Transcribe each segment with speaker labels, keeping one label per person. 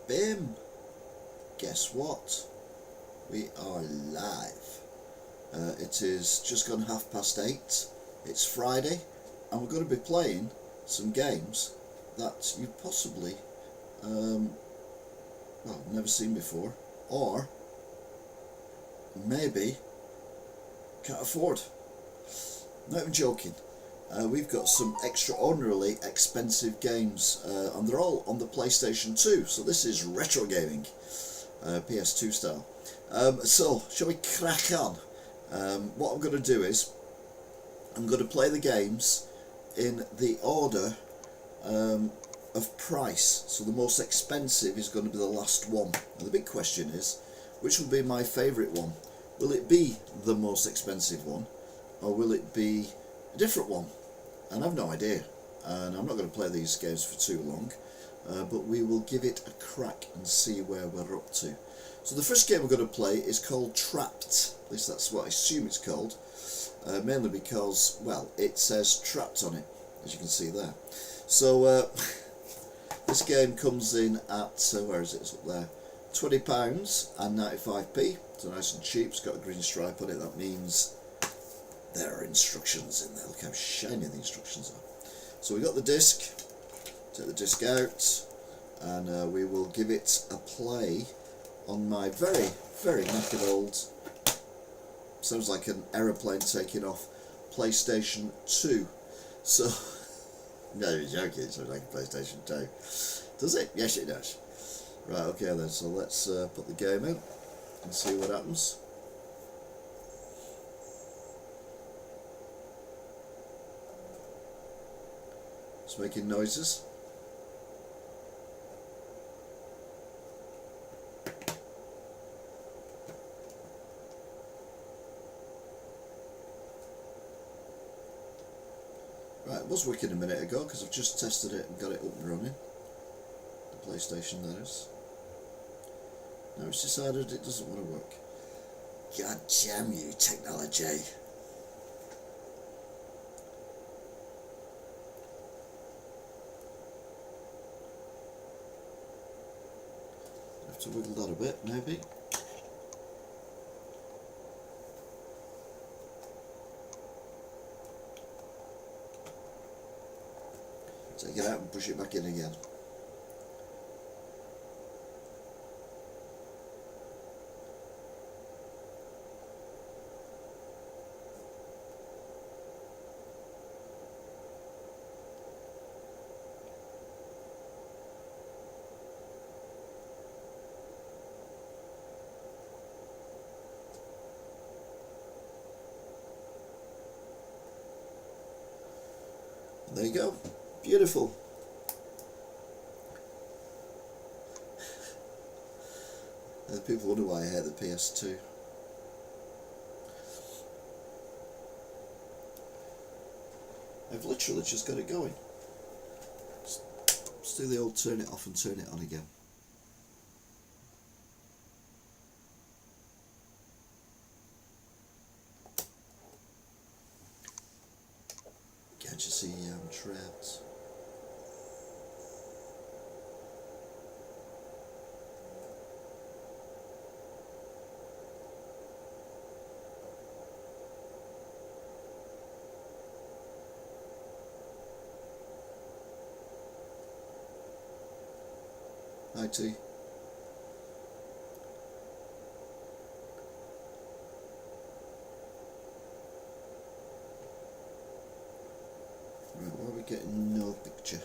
Speaker 1: Bim! Guess what? We are live. It is just gone 8:30. It's Friday, and we're going to be playing some games that you've possibly never seen before, or maybe can't afford. Not even joking. We've got some extraordinarily expensive games, and they're all on the PlayStation 2, so this is retro gaming, PS2 style. So, shall we crack on? What I'm going to do is, I'm going to play the games in the order of price. So the most expensive is going to be the last one. And the big question is, which will be my favourite one? Will it be the most expensive one, or will it be a different one? And I've no idea, and I'm not going to play these games for too long, but we will give it a crack and see where we're up to. So the first game we're going to play is called Trapt. At least that's what I assume it's called, mainly because, well, it says Trapt on it, as you can see there. So this game comes in at, where is it? It's up there, £20 and 95p. So nice and cheap. It's got a green stripe on it. That means there are instructions in there. Look how shiny the instructions are. So we got the disc. Take the disc out, and we will give it a play on my very, very knackered old, sounds like an aeroplane taking off, PlayStation 2. So, no, you're joking, it sounds like a PlayStation 2. Does it? Yes, it does. Right, okay then, so let's put the game in and see what happens. It's making noises. Right, it was working a minute ago because I've just tested it and got it up and running. The PlayStation, that is. Now it's decided it doesn't want to work. God damn you, technology. Have to wiggle that a bit, maybe. Take it out and push it back in again. There you go. Beautiful. And people wonder why I hate the PS2. I've literally just got it going. Let's do the old turn it off and turn it on again. Can't you see I'm trapped? Hi T. Right, why are we getting no picture?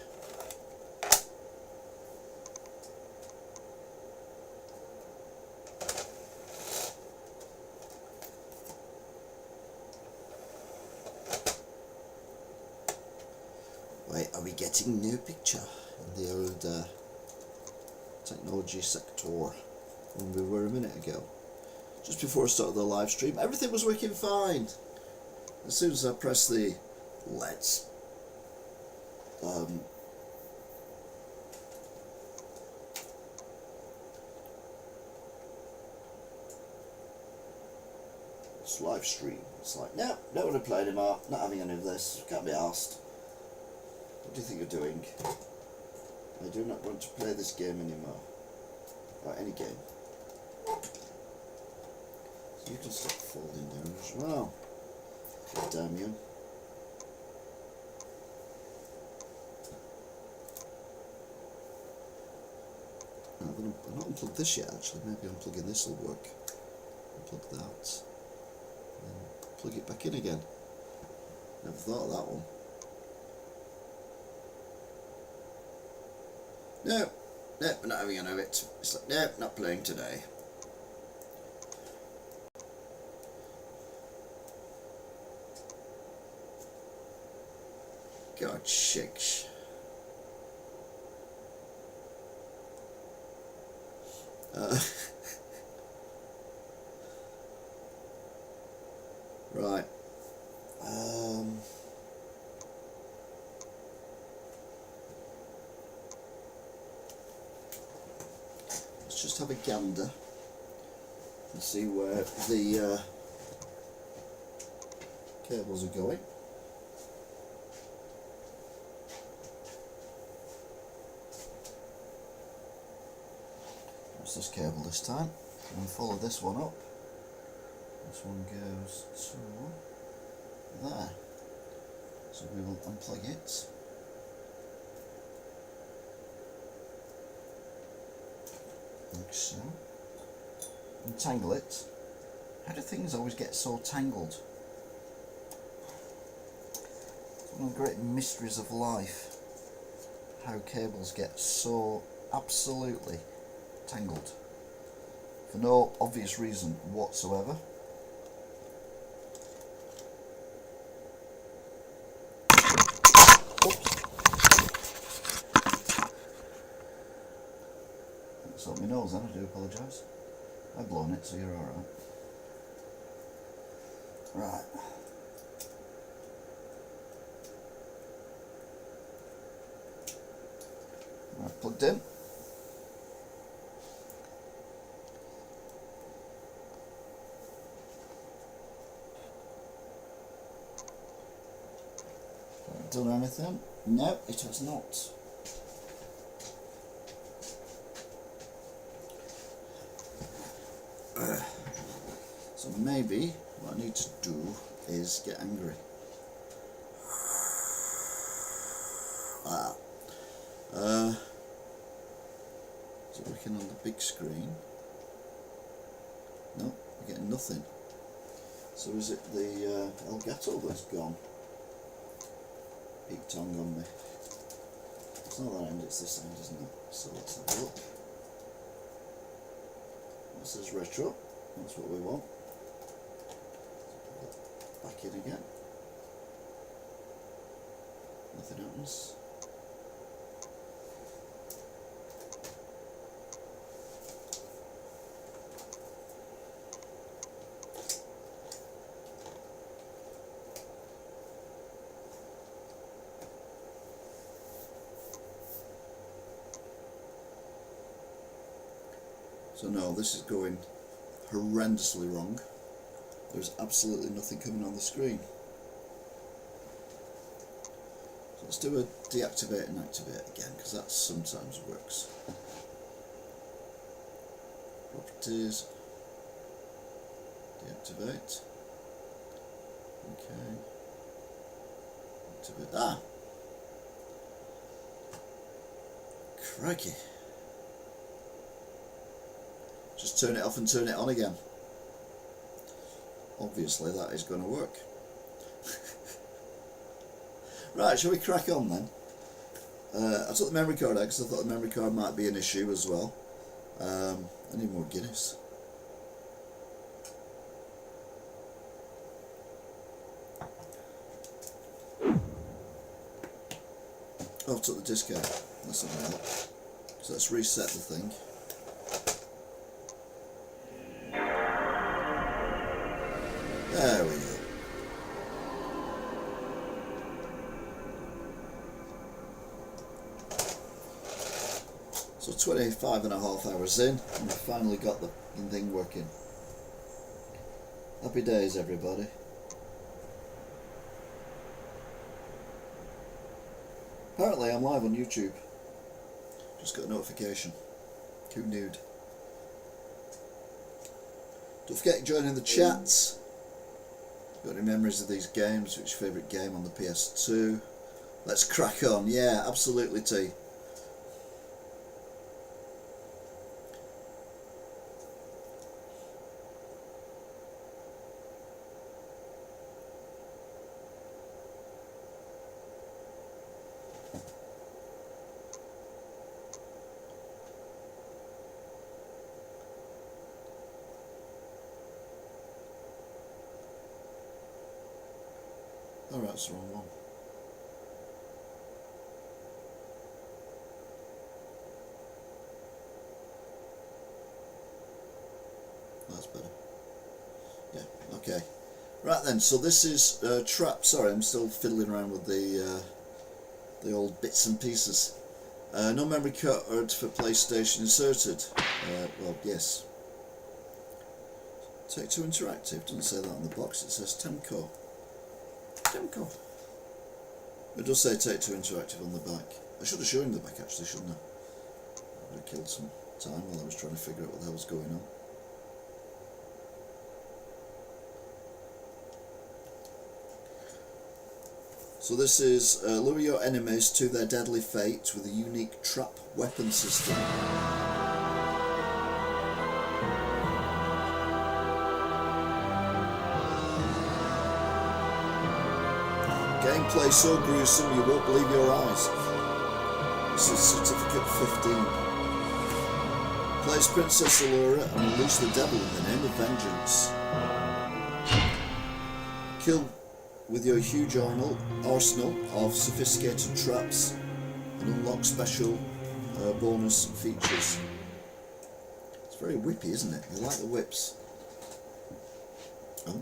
Speaker 1: Why are we getting no picture in the old technology sector when we were a minute ago? Just before I started the live stream, everything was working fine. As soon as I pressed the let's live stream, it's like, no, don't want to play anymore, not having any of this, can't be arsed. What do you think you're doing? I do not want to play this game anymore. Right, any game. So you can stop falling down as well. God damn you. I've not unplugged this yet actually, maybe unplugging this will work. Unplug that. And then plug it back in again. Never thought of that one. No, we're not having any of it. It's like, no, not playing today. God shakes. Right. Let's just have a gander and see where the cables are going. What's this cable this time? And follow this one up. This one goes to there. So we will unplug it. Like so. Untangle it. How do things always get so tangled? It's one of the great mysteries of life. How cables get so absolutely tangled. For no obvious reason whatsoever. That's up my nose then, I do apologise. I've blown it, so you're alright. Right. Right, plugged in. Done anything? No, it has not. So maybe what I need to do is get angry. Is it working on the big screen? No, we're getting nothing. So is it the Elgato that's gone? Big tongue on me. It's not that end, it's this end, isn't it? So let's have a look. That says retro, that's what we want. Back in again. Nothing happens. So no, this is going horrendously wrong. There's absolutely nothing coming on the screen. So let's do a deactivate and activate again, because that sometimes works. Properties. Deactivate. Okay. Activate. Ah! Crikey. Just turn it off and turn it on again. Obviously that is going to work. Right, shall we crack on then? I took the memory card out because I thought the memory card might be an issue as well. I need more Guinness. Oh, I took the disc out. That's not going to help. So let's reset the thing. There we go. So 25.5 hours in, and we've finally got the thing working. Happy days, everybody. Apparently I'm live on YouTube. Just got a notification. Who knew? Don't forget to join in the chats. Got any memories of these games? Which favourite game on the PS2? Let's crack on. Yeah, absolutely, T. Alright, that's the wrong one. That's better. Yeah, okay. Right then, so this is Trapt. Sorry, I'm still fiddling around with the old bits and pieces. No memory card for PlayStation inserted. Well, yes. Take-Two Interactive. Doesn't say that on the box. It says Temco. Temco. It does say Take-Two Interactive on the back. I should have shown the back actually, shouldn't I? I would have killed some time while I was trying to figure out what the hell was going on. So this is lure your enemies to their deadly fate with a unique trap weapon system. Gameplay so gruesome you won't believe your eyes. This is Certificate 15. Play as Princess Allura and unleash the devil in the name of vengeance. Kill with your huge arsenal of sophisticated traps and unlock special bonus features. It's very whippy, isn't it? You like the whips. Oh.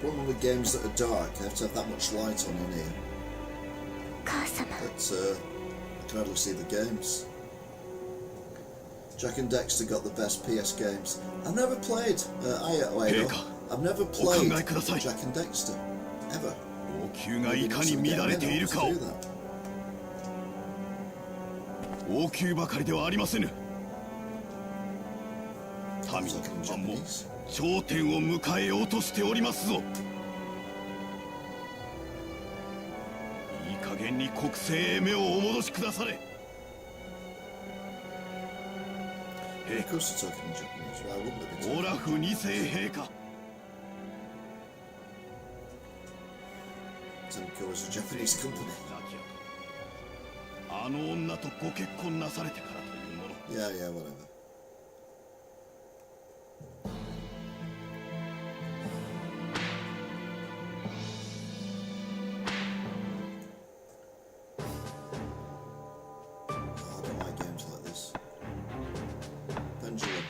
Speaker 1: Problem with games that are dark, you have to have that much light on in here. But I can hardly see the games. Jak and Dexter got the best PS games. I've never played I've never played Jak and Dexter. Ever. Maybe not some game, I don't know how to do that.
Speaker 2: 王宮ばかりではありませぬ。民軍はもう頂点を迎えようとしておりますぞ。いい加減に国政へ目をお戻しくだされ。オラフ二世陛下。あの女とご結婚なされてからというもの。
Speaker 1: Yeah, yeah, whatever. I don't like games like this. Pendulum.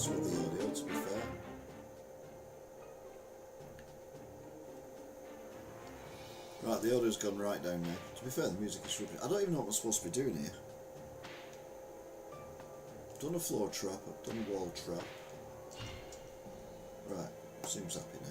Speaker 1: With the audio, to be fair. Right, the audio's gone right down now. To be fair, the music is rubbish. I don't even know what I'm supposed to be doing here. I've done a floor trap, I've done a wall trap. Right, seems happy now.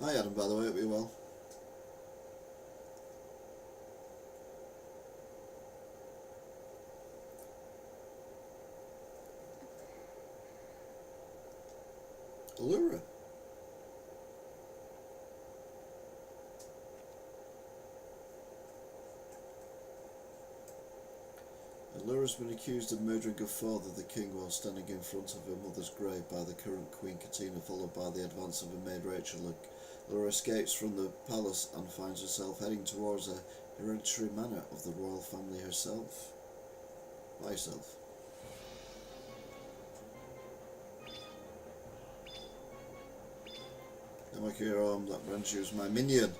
Speaker 1: Hi Adam, by the way, hope you're well. Allura. Allura's been accused of murdering her father, the king, while standing in front of her mother's grave by the current Queen Katina, followed by the advance of her maid Rachel. Allura escapes from the palace and finds herself heading towards a hereditary manor of the royal family herself. By herself. Now my hero, that branch is my minion.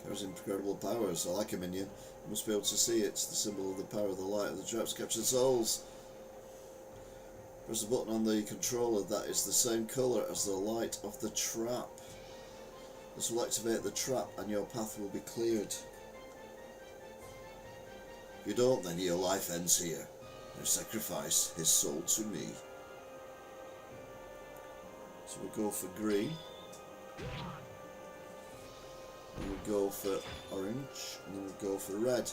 Speaker 1: Carries incredible powers. I like a minion. You must be able to see it. It's the symbol of the power of the light of the traps capture souls. Press the button on the controller that is the same colour as the light of the trap. This will activate the trap and your path will be cleared. If you don't, then your life ends here. You sacrifice his soul to me. So we go for green. Then we go for orange, and then we go for red.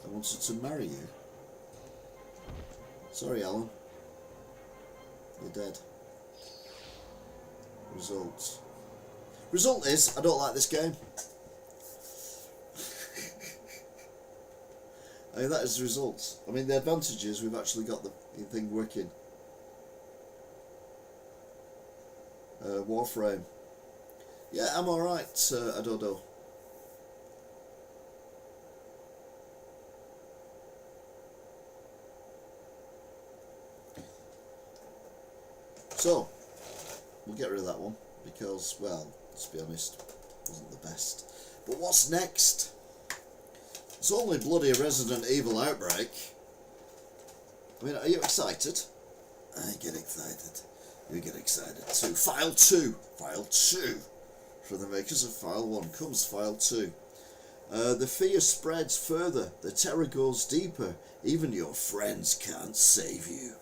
Speaker 1: I wanted to marry you. Sorry, Alan. You're dead. Results. Result is, I don't like this game. I mean, that is the result. I mean, the advantage is we've actually got the thing working. Warframe. Yeah, I'm alright, Adodo. So, we'll get rid of that one, because, well, let's be honest, it wasn't the best. But what's next? It's only bloody Resident Evil Outbreak. I mean, are you excited? I get excited. You get excited too. File 2. File 2. From the makers of File 1 comes File 2. The fear spreads further. The terror goes deeper. Even your friends can't save you.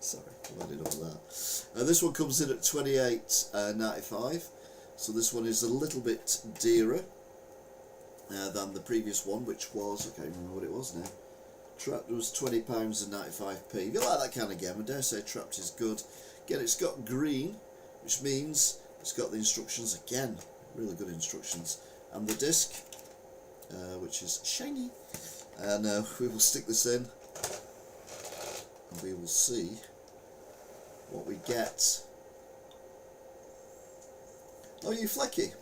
Speaker 1: Sorry, I added all that. This one comes in at $28.95. So this one is a little bit dearer than the previous one, which was, I can't remember what it was now. Trapt was £20.95. If you like that kind of game, I dare say Trapt is good. Again, it's got green, which means it's got the instructions again, really good instructions, and the disc, which is shiny. And we will stick this in, and we will see what we get. Oh, you Flecky.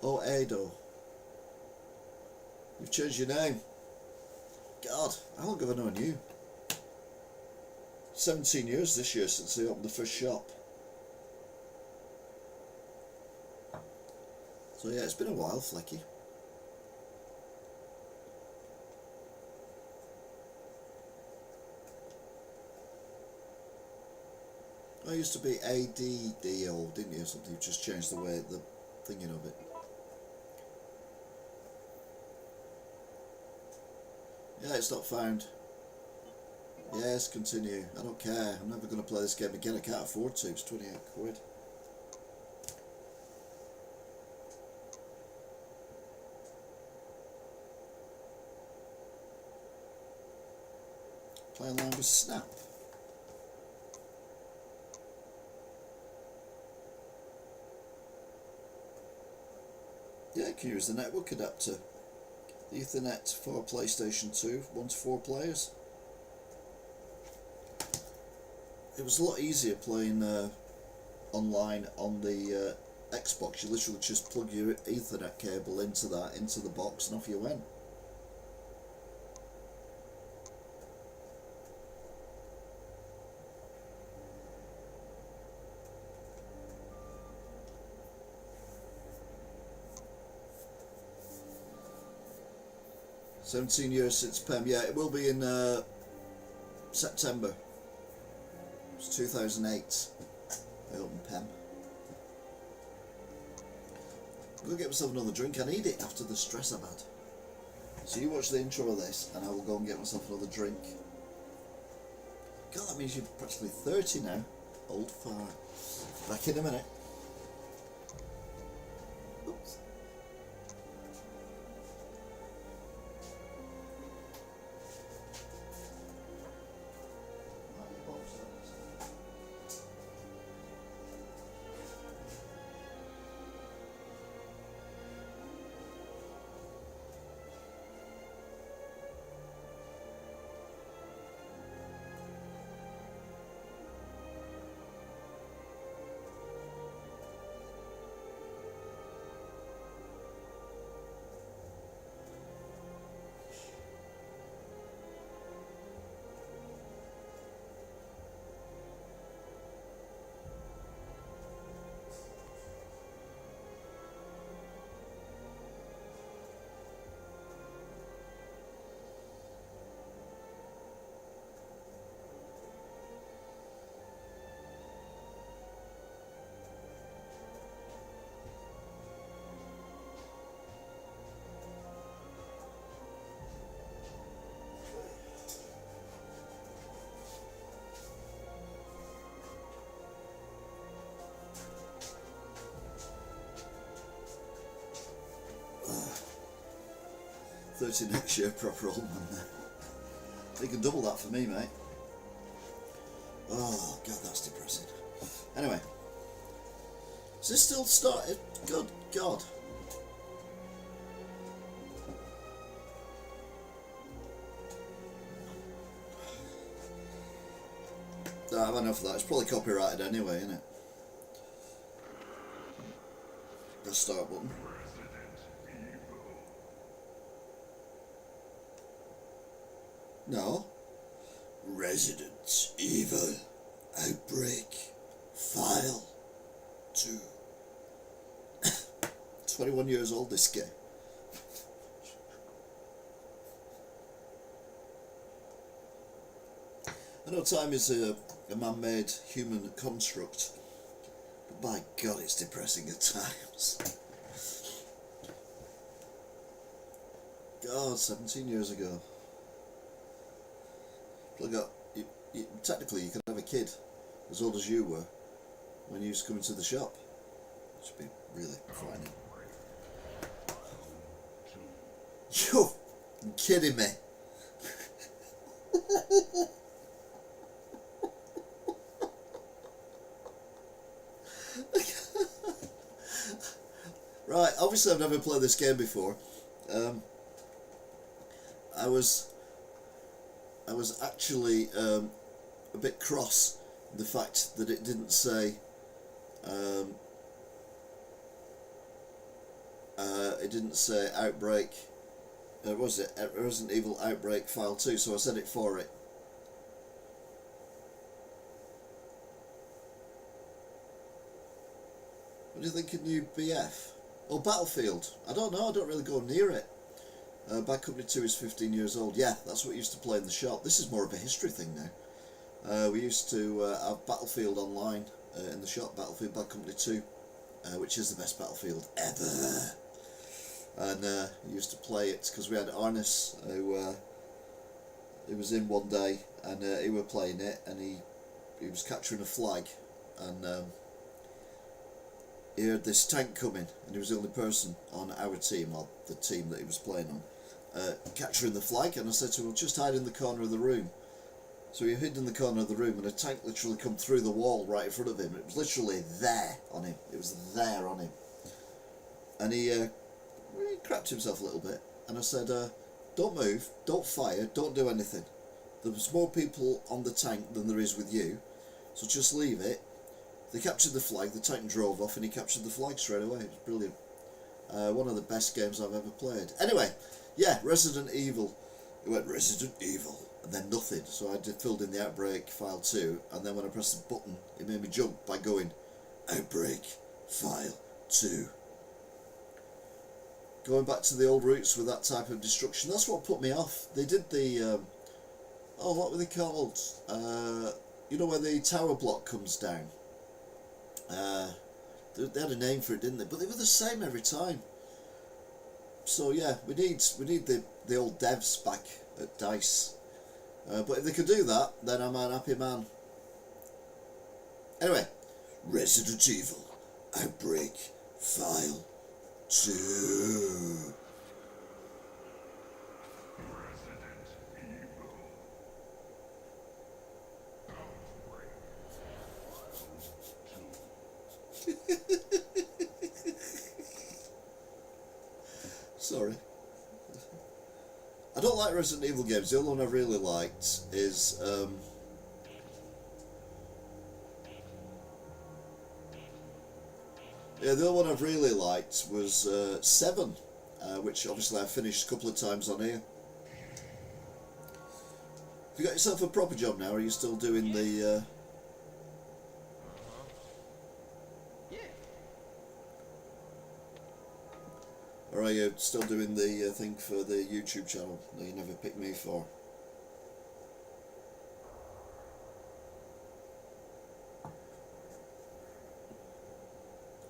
Speaker 1: Oh, Ado. You've changed your name. God, how long have I known you? 17 years this year since they opened the first shop. So yeah, it's been a while, Flecky. I used to be ADDO, didn't you, or something? You just changed the way, the thinking of it. Yeah, it's not found. Yes, continue. I don't care. I'm never going to play this game again. I can't afford to. It's 28 quid. Play along with Snap. Yeah, you can use the network adapter. The Ethernet for PlayStation 2, 1 to 4 players. It was a lot easier playing online on the Xbox. You literally just plug your Ethernet cable into the box, and off you went. "17 years since PEM." Yeah, it will be in September. It's 2008. I opened PEM. I'm going to get myself another drink. I need it after the stress I've had. So you watch the intro of this, and I will go and get myself another drink. God, that means you're practically 30 now. Old fart. Back in a minute. Oops. $30 next year, proper old man there. You can double that for me, mate. Oh, God, that's depressing. Anyway. Is this still started? Good God. No, I've had enough of that. It's probably copyrighted anyway, isn't it? The start button. No. Resident Evil Outbreak File 2. 21 years old, this game. I know time is a man-made human construct, but by God, it's depressing at times. God, 17 years ago. Technically, you could have a kid as old as you were when you used to come into the shop. Which would be really frightening. You're kidding me. Right, obviously I've never played this game before. I was actually a bit cross the fact that it didn't say Outbreak. Was it Resident Evil Outbreak File 2? So I said it for it. What do you think of new BF? Oh, Battlefield. I don't know. I don't really go near it. Bad Company 2 is 15 years old. Yeah, that's what we used to play in the shop. This is more of a history thing now. We used to have Battlefield online in the shop, Battlefield Bad Company 2, which is the best Battlefield ever. And we used to play it because we had Arnis, who was in one day, and he were playing it, and he was capturing a flag, and he heard this tank coming, and he was the only person on our team, or the team that he was playing on, capturing the flag. And I said to him, well, just hide in the corner of the room. So he hid in the corner of the room, and a tank literally come through the wall right in front of him. It was literally there on him. It was there on him. And he crapped himself a little bit. And I said, don't move, don't fire, don't do anything. There's more people on the tank than there is with you, so just leave it. They captured the flag, the tank drove off, and he captured the flag straight away. It was brilliant. One of the best games I've ever played. Anyway, yeah, Resident Evil. It went Resident Evil, and then nothing. So I filled in the Outbreak File 2, and then when I pressed the button, it made me jump by going, Outbreak File 2. Going back to the old roots with that type of destruction, that's what put me off. They did the, what were they called? You know where the tower block comes down? They had a name for it, didn't they? But they were the same every time. So yeah, we need the the old devs back at DICE. But if they could do that, then I'm an happy man. Anyway, Resident Evil Outbreak File 2. Sorry. I don't like Resident Evil games. The only one I really liked is the other one I've really liked was 7, which obviously I've finished a couple of times on here. Have you got yourself a proper job now, or are you still doing the... Or are you still doing the thing for the YouTube channel that you never picked me for?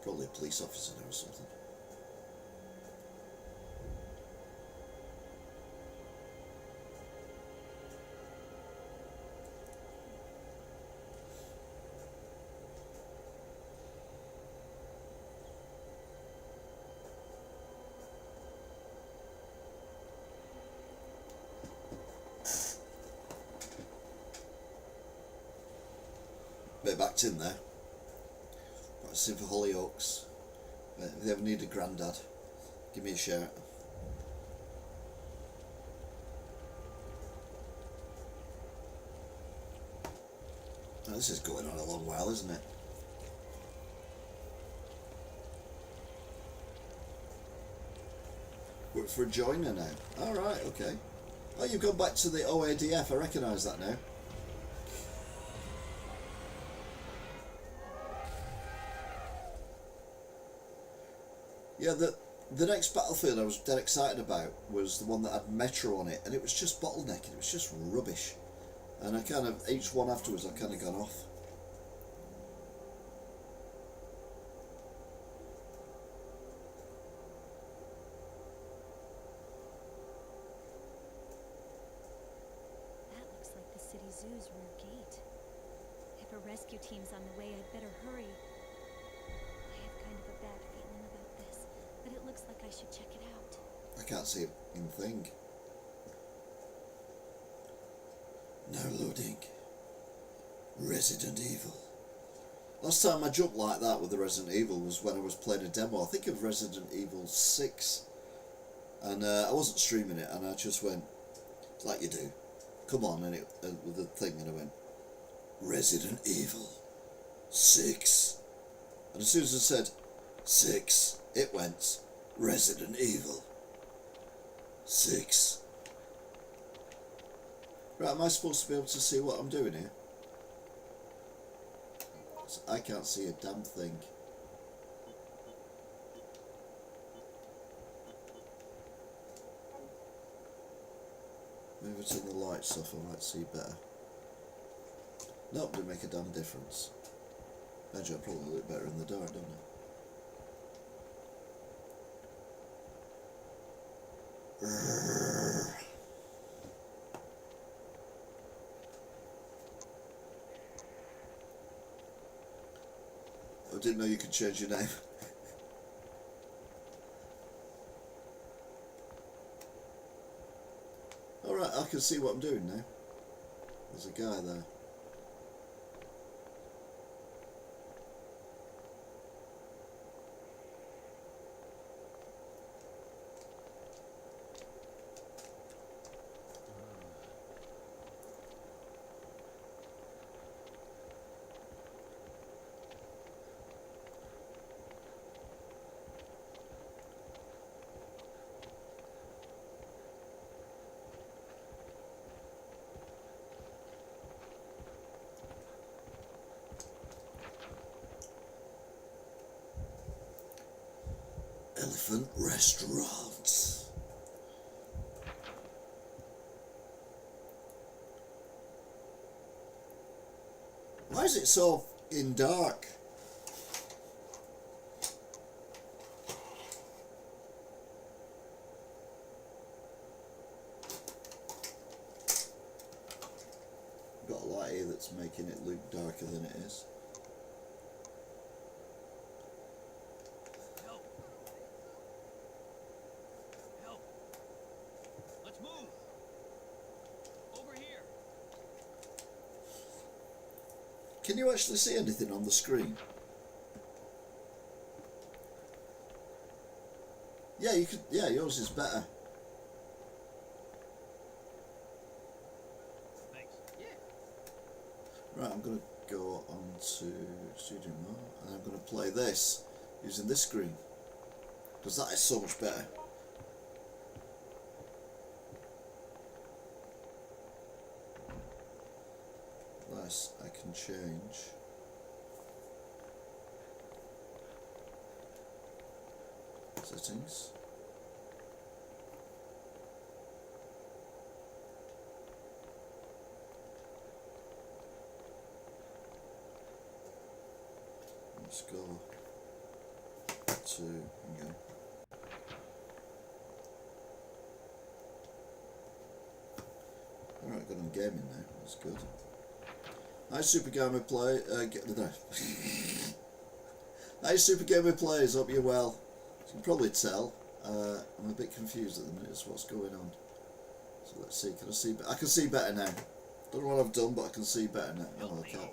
Speaker 1: Probably a police officer now or something. Bit of acting there. Practicing for Hollyoaks. If they ever need a granddad, give me a shout. Now, this is going on a long while, isn't it? Work for a joiner now. Alright, okay. Oh, you've gone back to the OADF, I recognise that now. Yeah, the next Battlefield I was dead excited about was the one that had Metro on it, and it was just bottlenecking, it was just rubbish. And I kind of, each one afterwards I've kind of gone off.
Speaker 3: That looks like the city zoo's rear gate. If a rescue team's on the way, I'd better hurry. I have kind of a bad feeling about this, but it looks like I should check it out.
Speaker 1: I can't see a thing. Now loading. Resident Evil. Last time I jumped like that with the Resident Evil was when I was playing a demo, I think of Resident Evil 6. And I wasn't streaming it, and I just went, like you do, come on, and it with the thing, and I went, Resident Evil 6. And as soon as I said 6, it went, Resident Evil 6. Right, am I supposed to be able to see what I'm doing here? I can't see a damn thing. Maybe turn the lights off, I might see better. Nope, didn't make a damn difference. Imagine I probably look better in the dark, don't I? I didn't know you could change your name. Alright, I can see what I'm doing now. There's a guy there. Elephant Restaurant. Why is it so in dark? Got a light here that's making it look darker than it is.
Speaker 2: Help! Help! Let's move! Over here!
Speaker 1: Can you actually see anything on the screen? Yeah, you could. Yeah, yours is better.
Speaker 2: Thanks. Yeah.
Speaker 1: Right, I'm going to go on to Studio Mode and I'm going to play this using this screen because that is so much better. Plus, I can change. Settings. Let's go to, hang on. Alright, got on gaming now, that's good. Hi Super Gamer Play, Hi Super Gamer Players, hope you're well. As you can probably tell, I'm a bit confused at the minute as to what's going on. So let's see, can I see, I can see better now. Don't know what I've done, but I can see better now. Oh, I can't.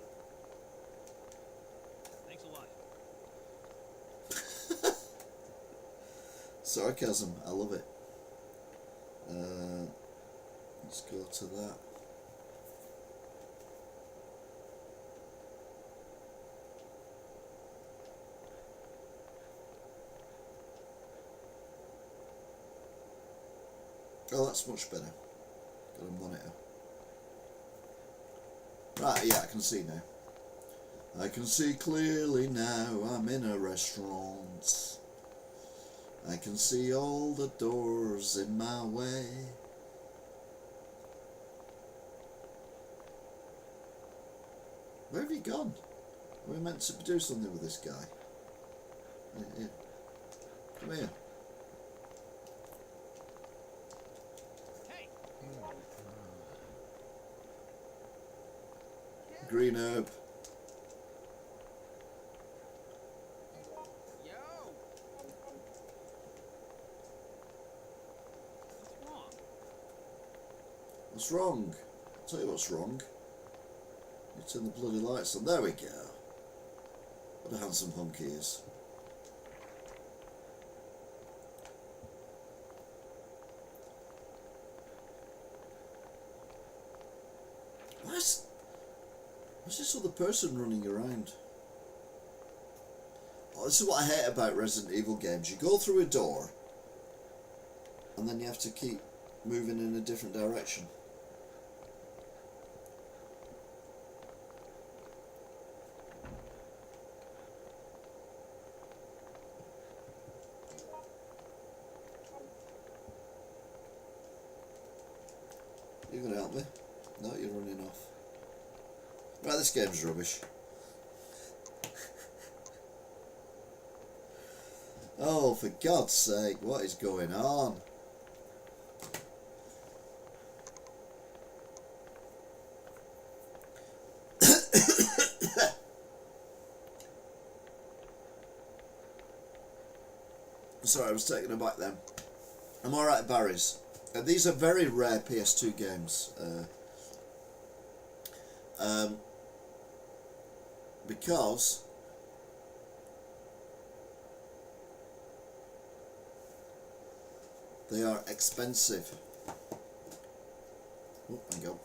Speaker 1: Sarcasm, I love it. Let's go to that. Oh, that's much better. Got a monitor. Right, yeah, I can see now. I can see clearly now. I'm in a restaurant. I can see all the doors in my way. Where have you gone? Are we meant to do something with this guy? Here. Come here.
Speaker 2: Hey.
Speaker 1: Green herb. What's wrong? I'll tell you what's wrong. You turn the bloody lights on. There we go. What a handsome hunk he is. What's this other person running around? Oh, this is what I hate about Resident Evil games. You go through a door and then you have to keep moving in a different direction. You gonna help me? No, you're running off. Right, this game's rubbish. Oh, for God's sake, what is going on? Sorry, I was taking a bite then. I'm alright at Barry's. These are very rare PS2 games. Because they are expensive. Oh, hang on.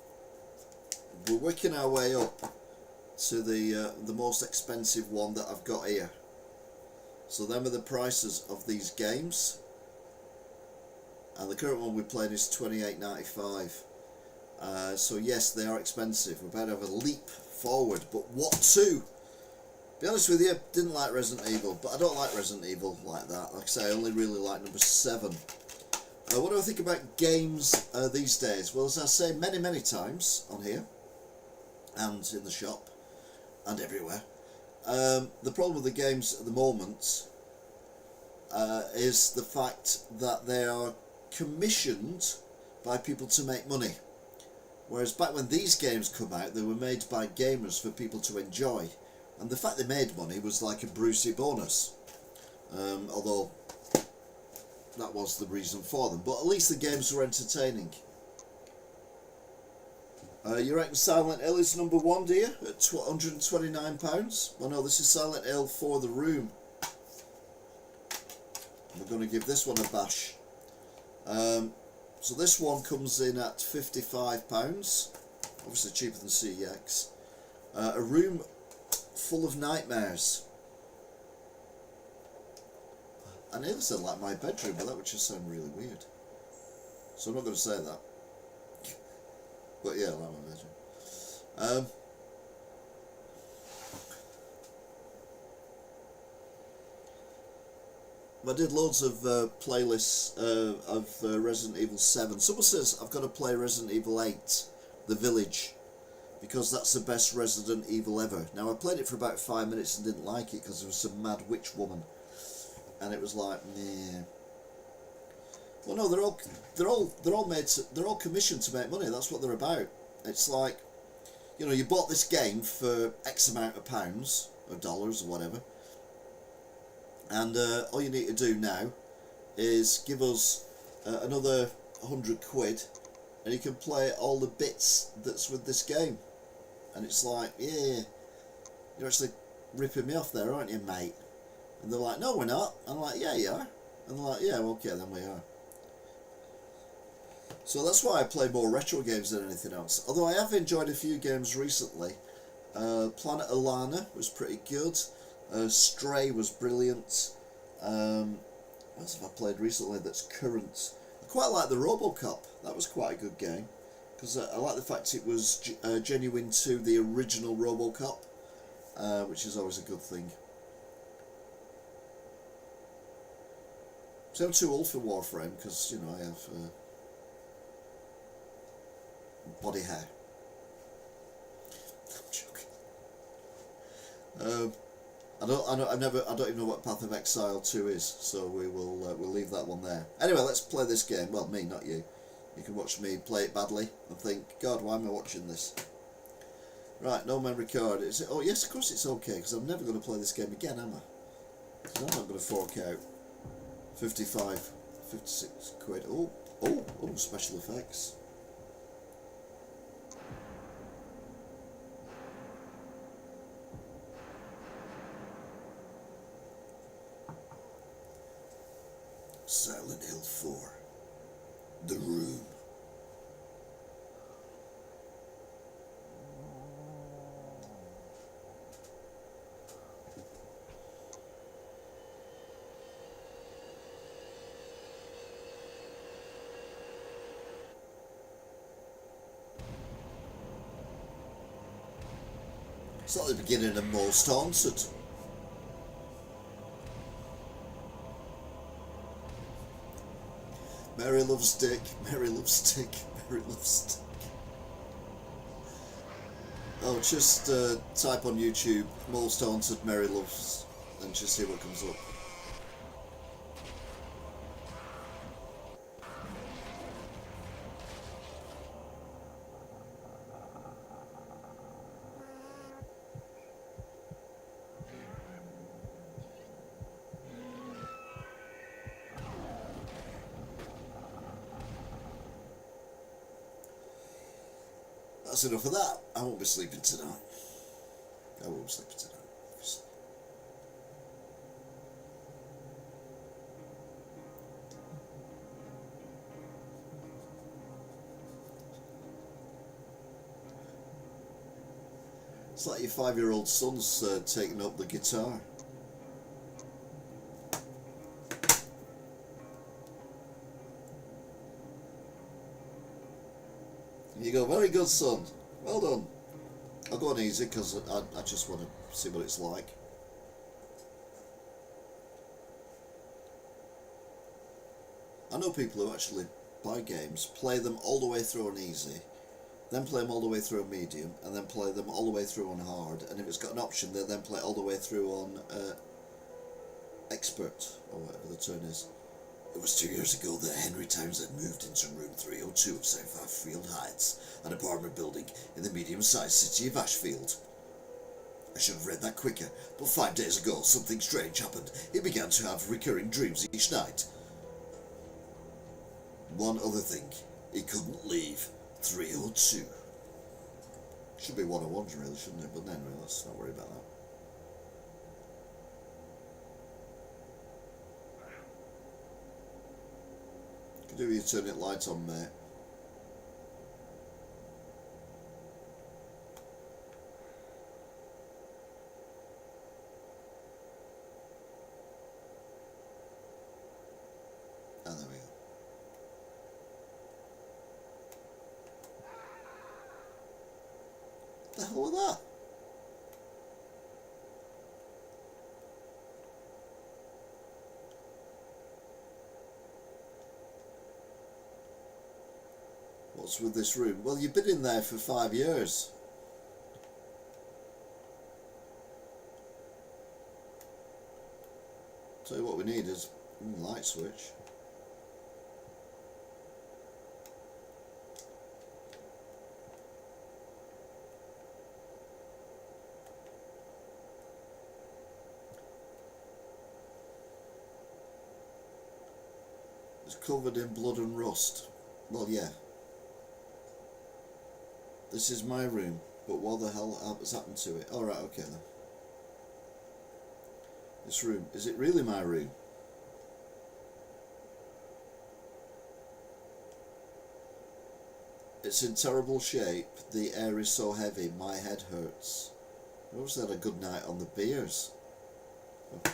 Speaker 1: We're working our way up to the most expensive one that I've got here. So them are the prices of these games, and the current one we're playing is $28.95. So yes, they are expensive. We're about to have a leap forward, but what to? Be honest with you, didn't like Resident Evil, but I don't like Resident Evil like that. Like I say, I only really like number 7. What do I think about games these days? Well, as I say many times on here, and in the shop, and everywhere, the problem with the games at the moment is the fact that they are commissioned by people to make money. Whereas back when these games come out, they were made by gamers for people to enjoy. And the fact they made money was like a Brucey bonus. Although that was the reason for them. But at least the games were entertaining. You reckon Silent Hill is number 1, do you? At £129? Well, no, this is Silent Hill for the Room. We're going to give this one a bash. So this one comes in at £55, obviously cheaper than CEX. A room full of nightmares. I nearly said like my bedroom, but that would just sound really weird. So I'm not going to say that. But yeah, like my bedroom. I did loads of playlists of Resident Evil 7. Someone says I've got to play Resident Evil 8, The Village, because that's the best Resident Evil ever. Now I played it for about 5 minutes and didn't like it because there was some mad witch woman, and it was like, meh. Well, no, they're all commissioned to make money. That's what they're about. It's like, you know, you bought this game for X amount of pounds or dollars or whatever. And all you need to do now is give us another 100 quid and you can play all the bits that's with this game. And it's like, yeah, you're actually ripping me off there, aren't you, mate? And they're like, no, we're not. And I'm like, yeah, you are. And they're like, yeah, okay, then we are. So that's why I play more retro games than anything else. Although I have enjoyed a few games recently. Planet Alana was pretty good. Stray was brilliant. What else have I played recently that's current? I quite like the RoboCop. That was quite a good game, because I like the fact it was genuine to the original RoboCop, which is always a good thing. So I'm too old for Warframe because, you know, I have body hair. I'm joking. I don't even know what Path of Exile 2 is, so we'll leave that one there. Anyway, let's play this game. Well, me, not you. You can watch me play it badly and think, God, why am I watching this? Right, no memory card. Is it? Oh yes, of course it's okay, because I'm never going to play this game again, am I? So I'm not going to fork out 55, 56 quid. Oh, special effects. Silent Hill 4, The Room. It's like the beginning of Most Haunted. Mary loves Dick, Mary loves Dick, Mary loves Dick. Oh, just type on YouTube, Most Haunted Mary Loves, and just see what comes up. That's enough of that. I won't be sleeping tonight. I won't be sleeping tonight, obviously. It's like your 5-year-old son's taking up the guitar. You go, very good, son. Well done. I'll go on easy because I just want to see what it's like. I know people who actually buy games, play them all the way through on easy, then play them all the way through on medium, and then play them all the way through on hard, and if it's got an option, they then play it all the way through on expert, or whatever the term is. It was 2 years ago that Henry Townsend moved into room 302 of South Ashfield Heights, an apartment building in the medium-sized city of Ashfield. I should have read that quicker, but 5 days ago something strange happened. He began to have recurring dreams each night. One other thing, he couldn't leave 302. Should be 101 really, shouldn't it? But anyway, let's not worry about that. Could do you turn it light on, mate. Ah, there we go. What the hell was that? What's with this room? Well, you've been in there for 5 years. Tell you what we need is a light switch. It's covered in blood and rust. Well, yeah. This is my room, but what the hell has happened to it? Alright, okay then. This room, is it really my room? It's in terrible shape, the air is so heavy, my head hurts. I always had a good night on the beers. Oh.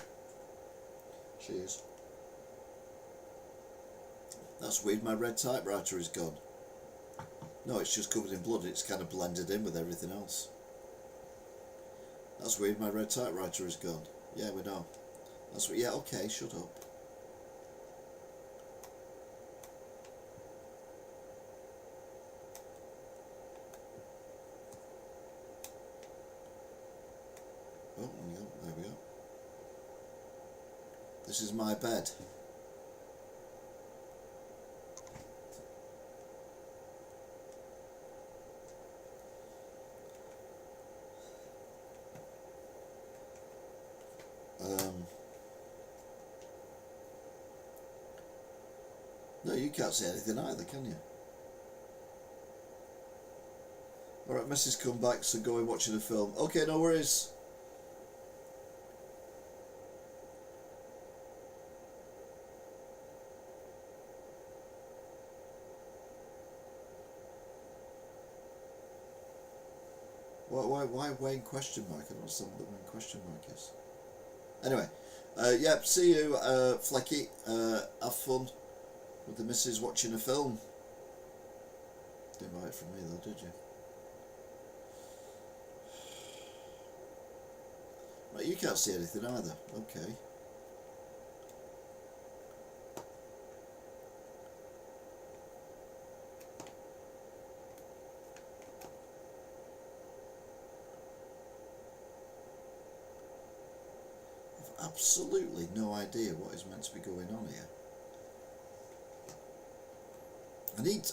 Speaker 1: Cheers. That's weird, my red typewriter is gone. No, it's just covered in blood, it's kind of blended in with everything else. That's weird, my red typewriter is gone. Yeah, we know. That's what, yeah, okay, shut up. Oh, there we go. This is my bed. No, you can't say anything either, can you? Alright, Mrs. come back, so go and watching a film. Okay, no worries. Why Wayne question mark? I don't understand what the Wayne question mark is. Anyway, yeah, see you, Flecky. Have fun with the missus watching a film. Didn't buy it from me though, did you? Right, you can't see anything either. Okay. I've absolutely no idea what is meant to be going on here.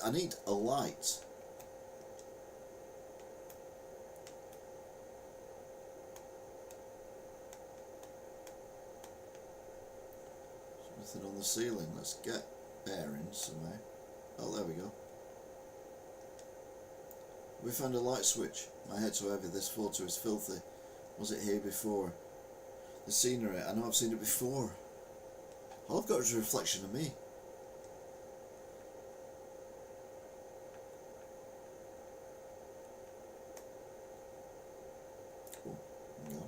Speaker 1: I need a light. Something on the ceiling. Let's get bearings somewhere. Oh, there we go. We found a light switch. My head's so heavy, this photo is filthy. Was it here before? The scenery, I know I've seen it before. All I've got is a reflection of me. Oh, there we go.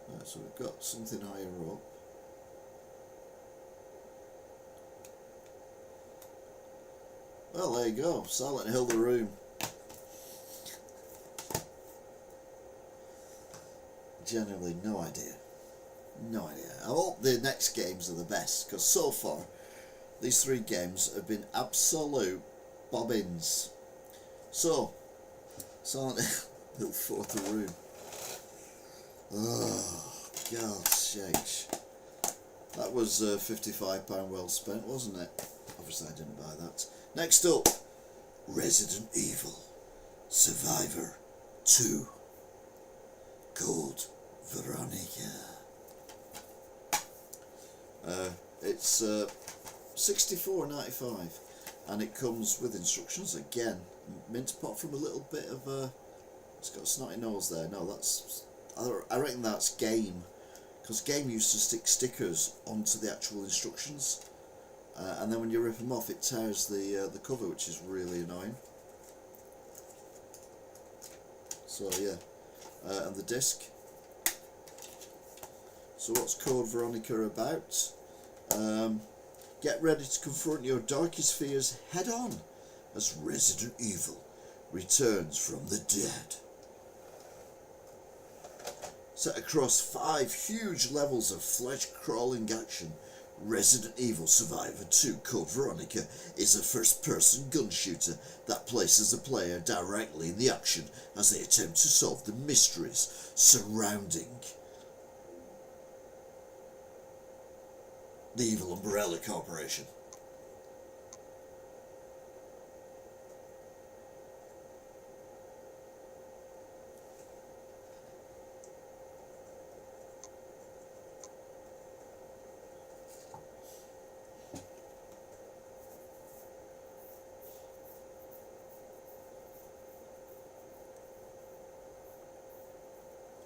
Speaker 1: Right, so we've got something higher up. Well, there you go. Silent Hill the room. Generally, no idea. No idea. I hope the next games are the best, because so far, these 3 games have been absolute bobbins. So, Silent Hill 4th room. Oh, God's sakes. That was £55 well spent, wasn't it? Obviously I didn't buy that. Next up, Resident Evil Survivor 2 Code Veronica. It's $64.95 and it comes with instructions again. Mint apart from a little bit of it's got a snotty nose there. No, that's, I reckon that's Game, because Game used to stick stickers onto the actual instructions, and then when you rip them off it tears the cover, which is really annoying. So yeah, and the disc. So what's Code Veronica about? Get ready to confront your darkest fears head on as Resident Evil returns from the dead. Set across 5 huge levels of flesh-crawling action, Resident Evil Survivor 2 Code Veronica is a first-person gun shooter that places the player directly in the action as they attempt to solve the mysteries surrounding the Evil Umbrella Corporation.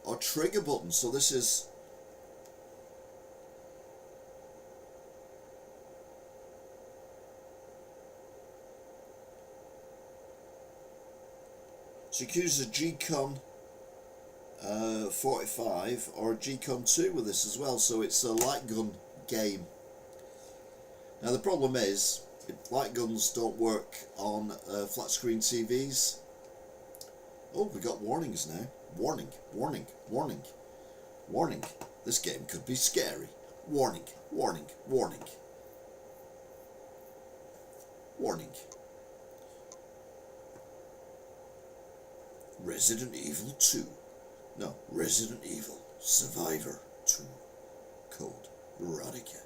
Speaker 1: Or trigger button, so this is so you can use a G-Con 45 or a G-Con 2 with this as well, so it's a light gun game. Now the problem is, light guns don't work on flat screen TVs. Oh, we got warnings now. Warning, warning, warning, warning. This game could be scary. Warning, warning, warning. Warning. Resident Evil 2. No, Resident Evil Survivor 2 Code Veronica.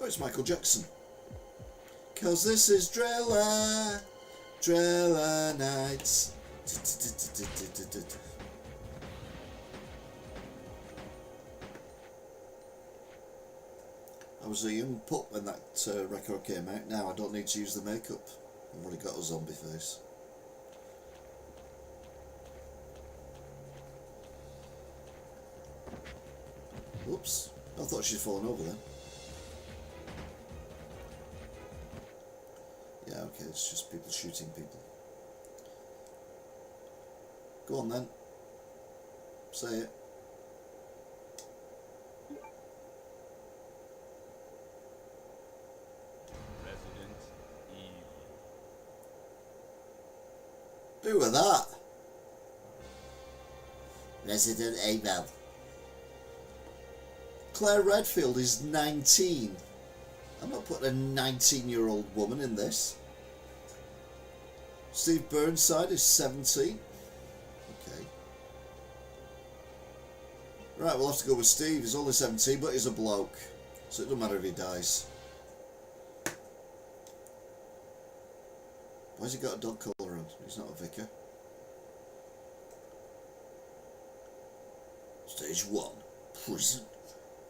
Speaker 1: Oh, it's Michael Jackson. 'Cause this is Driller, Driller Nights. I was a young pup when that record came out. Now I don't need to use the makeup. I've already got a zombie face. Whoops. I thought she'd fallen over then. Yeah, okay, it's just people shooting people. Go on then. Say it.
Speaker 2: Resident Evil.
Speaker 1: Who are that? Resident Evil. Claire Redfield is 19. I'm not putting a 19-year-old woman in this. Steve Burnside is 17. Okay. Right, we'll have to go with Steve. He's only 17, but he's a bloke. So it doesn't matter if he dies. Why's he got a dog collar on? He's not a vicar. Stage 1. Prison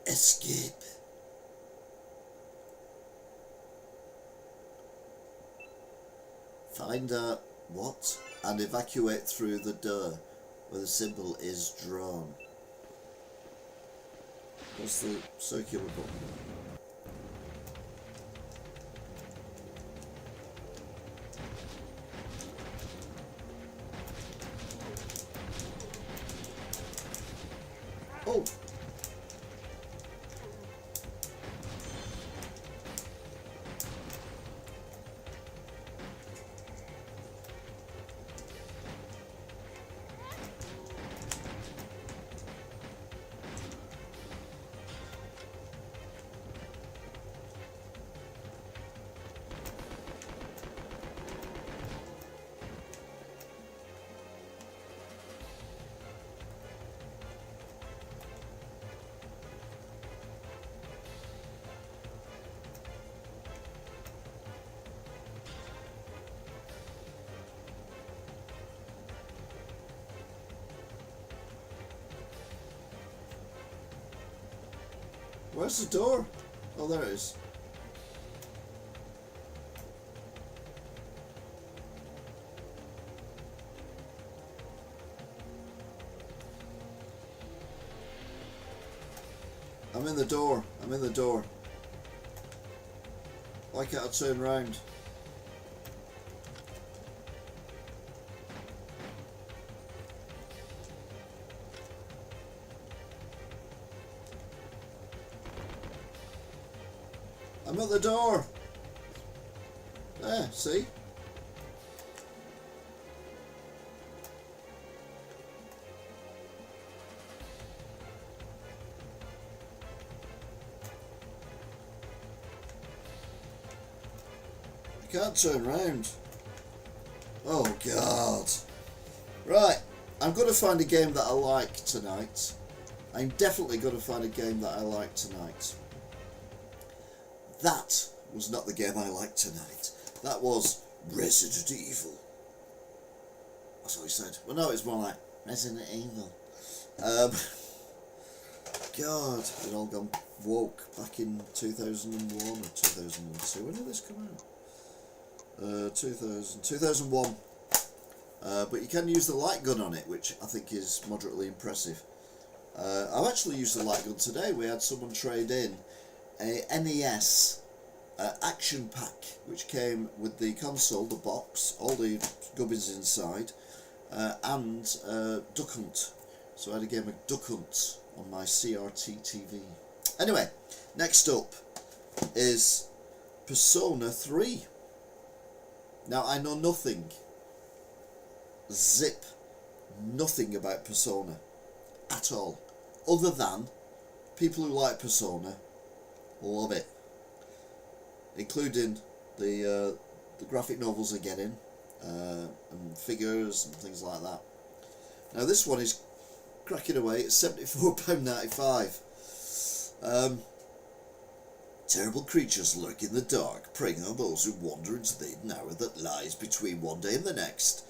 Speaker 1: escape. Find a what? And evacuate through the door where the symbol is drawn. What's the circular button? Oh! Where's the door? Oh, there it is. I'm in the door. I'm in the door. Why can't I turn round? I'm at the door. There, see? I can't turn round. Oh God. Right, I'm going to find a game that I like tonight. I'm definitely going to find a game that I like tonight. That was not the game I liked tonight. That was Resident Evil. That's what he said. Well, no, it's more like Resident Evil. God, it all gone woke back in 2001 or 2002. When did this come out? 2001. But you can use the light gun on it, which I think is moderately impressive. I've actually used the light gun today. We had someone trade in a NES action pack, which came with the console, the box, all the gubbins inside, and Duck Hunt. So I had a game of Duck Hunt on my CRT TV. Anyway, next up is Persona 3. Now, I know nothing, zip, nothing about Persona at all, other than people who like Persona love it, including the graphic novels they're getting, and figures and things like that. Now, this one is cracking away. It's £74.95. Terrible creatures lurk in the dark, preying on those who wander into the hidden hour that lies between one day and the next.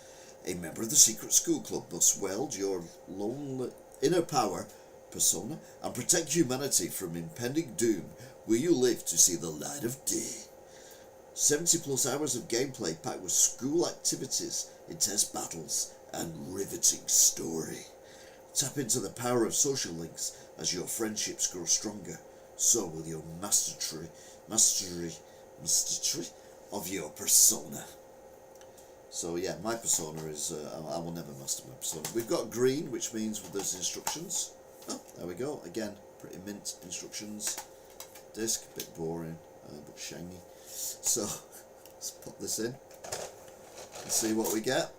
Speaker 1: A member of the secret school club must wield your lonely inner power, Persona, and protect humanity from impending doom. Will you live to see the light of day? 70 plus hours of gameplay packed with school activities, intense battles, and riveting story. Tap into the power of social links as your friendships grow stronger. So will your mastery of your persona. So yeah, my persona is, I will never master my persona. We've got green, which means there's instructions. Oh, there we go, again, pretty mint instructions. Disc, a bit boring, but shiny. So, let's pop this in and see what we get.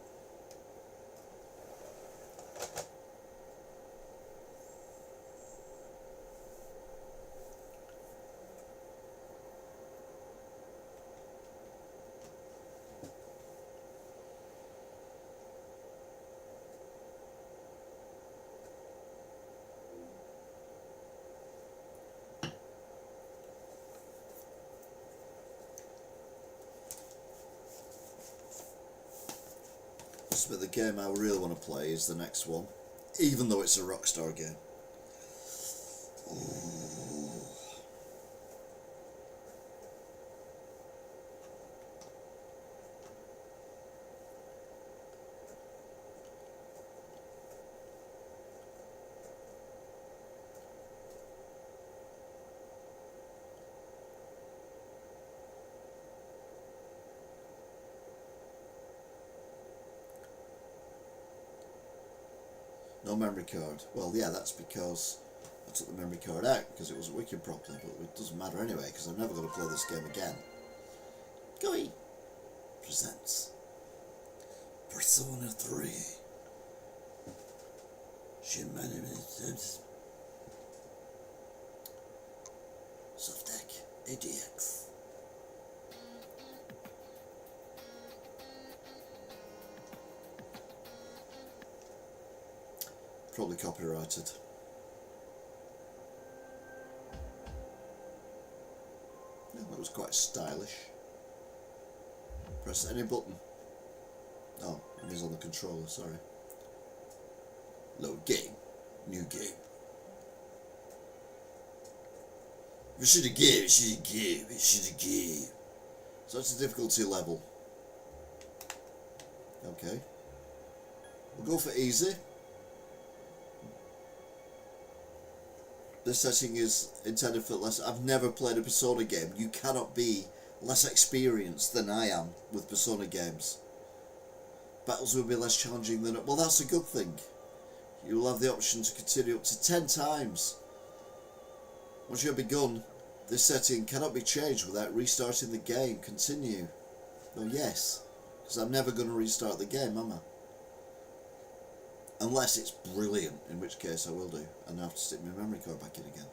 Speaker 1: But the game I really want to play is the next one, even though it's a Rockstar game. Ooh. No memory card. Well, yeah, that's because I took the memory card out because it wasn't working properly, but it doesn't matter anyway because I'm never going to play this game again. Goi presents Persona 3. Shin Softdeck ADX. Probably copyrighted. Yeah, that was quite stylish. Press any button. Oh, it was on the controller, sorry. Load game. New game. We should have give, we should have give. So that's the difficulty level. Okay. We'll go for easy. This setting is intended for less. I've never played a Persona game. You cannot be less experienced than I am with Persona games. Battles will be less challenging than... Well, that's a good thing. You will have the option to continue up to 10 times. Once you have begun, this setting cannot be changed without restarting the game. Continue. Oh yes, because I'm never going to restart the game, am I? Unless it's brilliant, in which case I will do. And I have to stick my memory card back in again.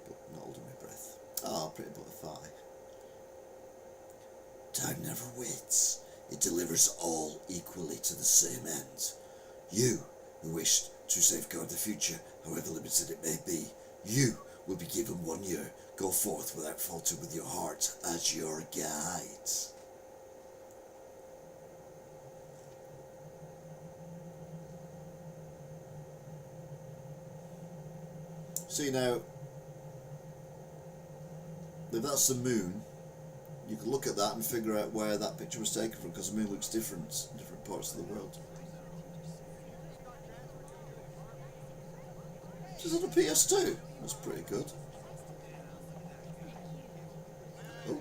Speaker 1: But not holding my breath. Ah, pretty butterfly. Time never waits. It delivers all equally to the same end. You, who wish to safeguard the future, however limited it may be, you will be given 1 year. Go forth without falter with your heart as your guide. See now, if that's the moon, you can look at that and figure out where that picture was taken from, because the moon looks different in different parts of the world. This is on a PS2. That's pretty good. Oh.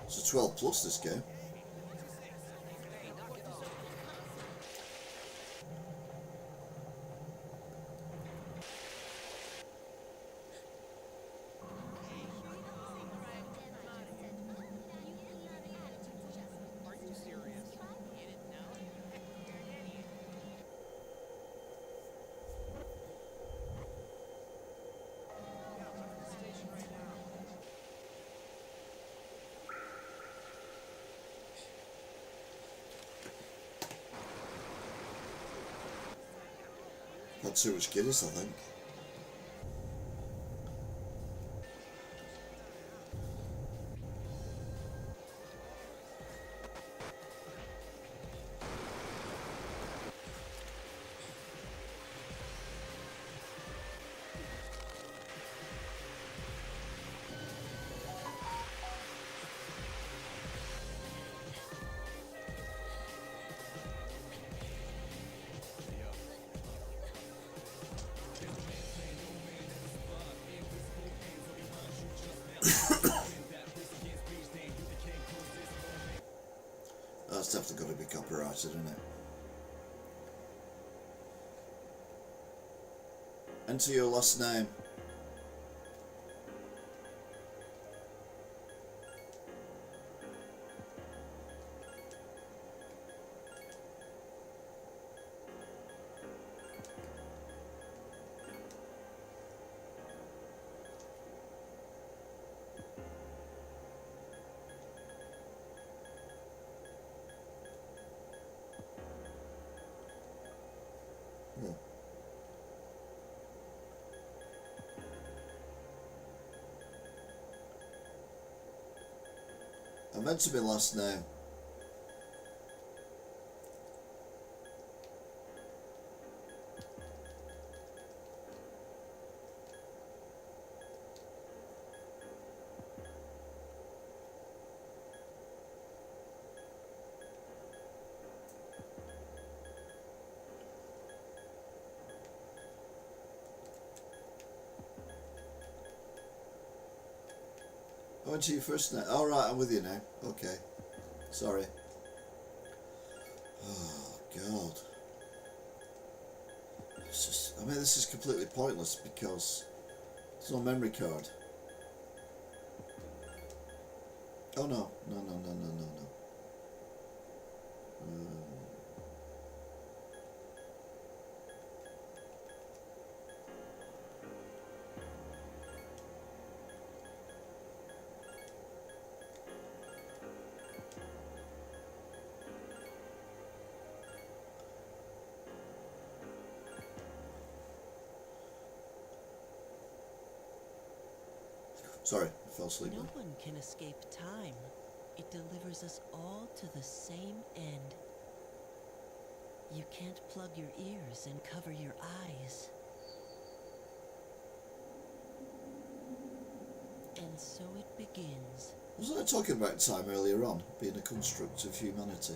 Speaker 1: It's a 12 plus, this game. Had too much Guinness, I think. That's definitely got to be copyrighted, isn't it? Enter your last name. I meant to be last name. I went to your first name. All right, I'm with you now. Okay. Sorry. Oh, God. It's just, I mean, this is completely pointless because there's no memory card. Oh, no. No, no, no, no, no, no. Sorry, I fell asleep.
Speaker 4: No one can escape time. It delivers us all to the same end. You can't plug your ears and cover your eyes. begins.
Speaker 1: Wasn't I talking about time earlier on, being a construct of humanity?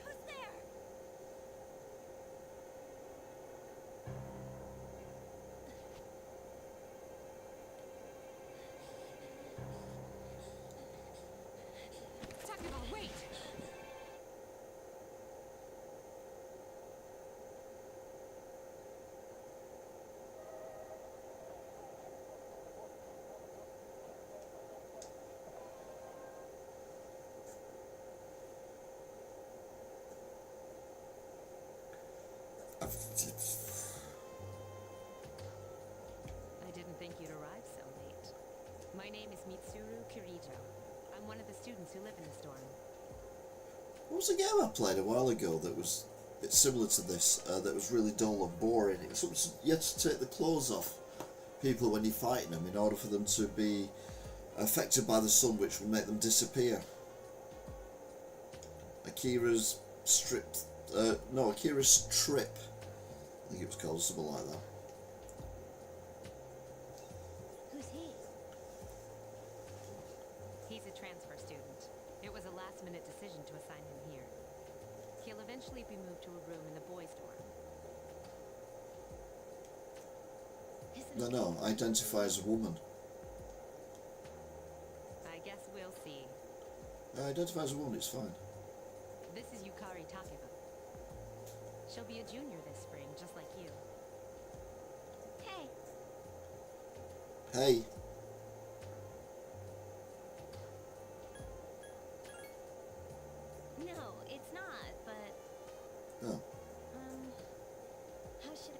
Speaker 3: Who's there?
Speaker 5: Takuma, wait! I didn't think you'd arrive so late. My name is Mitsuru Kirijo. I'm one of the students who live in this dorm.
Speaker 1: What was a game I played a while ago that was a bit similar to this, that was really dull and boring? It was something, you had to take the clothes off people when you're fighting them in order for them to be affected by the sun, which would make them disappear. Akira's Trip. I think it was called, something like that.
Speaker 3: Who's he?
Speaker 5: He's a transfer student. It was a last-minute decision to assign him here. He'll eventually be moved to a room in the boys' dorm.
Speaker 1: No, identify as a woman.
Speaker 5: I guess we'll see.
Speaker 1: Identify as a woman, it's fine.
Speaker 5: This is Yukari Takeba. She'll be a junior this spring, just like you.
Speaker 3: Hey,
Speaker 1: Hey.
Speaker 3: no, it's not, but,
Speaker 1: Oh.
Speaker 3: how should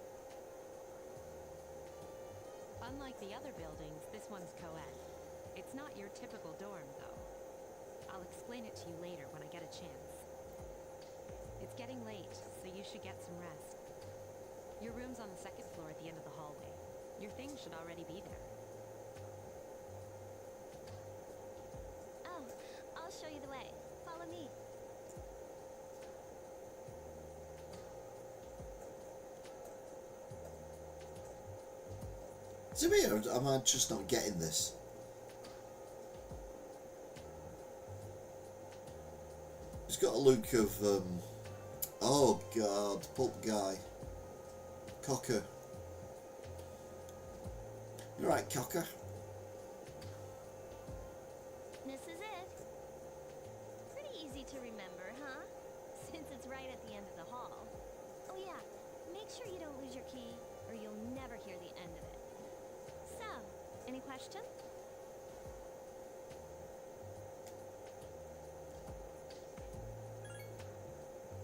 Speaker 5: Unlike the other buildings, this one's co-ed. It's not your typical dorm, though. I'll explain it to you later when I get a chance. It's getting late, so you should get some rest. Your room's on the second floor at the end of the hallway. Your things should already be there.
Speaker 3: Oh, I'll show you the way. Follow me.
Speaker 1: To me, or am I just not getting this? He's got a look of, oh god, pulp guy. Cocker. You're right, Cocker.
Speaker 3: This is it. Pretty easy to remember, huh? Since it's right at the end of the hall. Oh yeah, make sure you don't lose your key, or you'll never hear the end of it. So, any questions?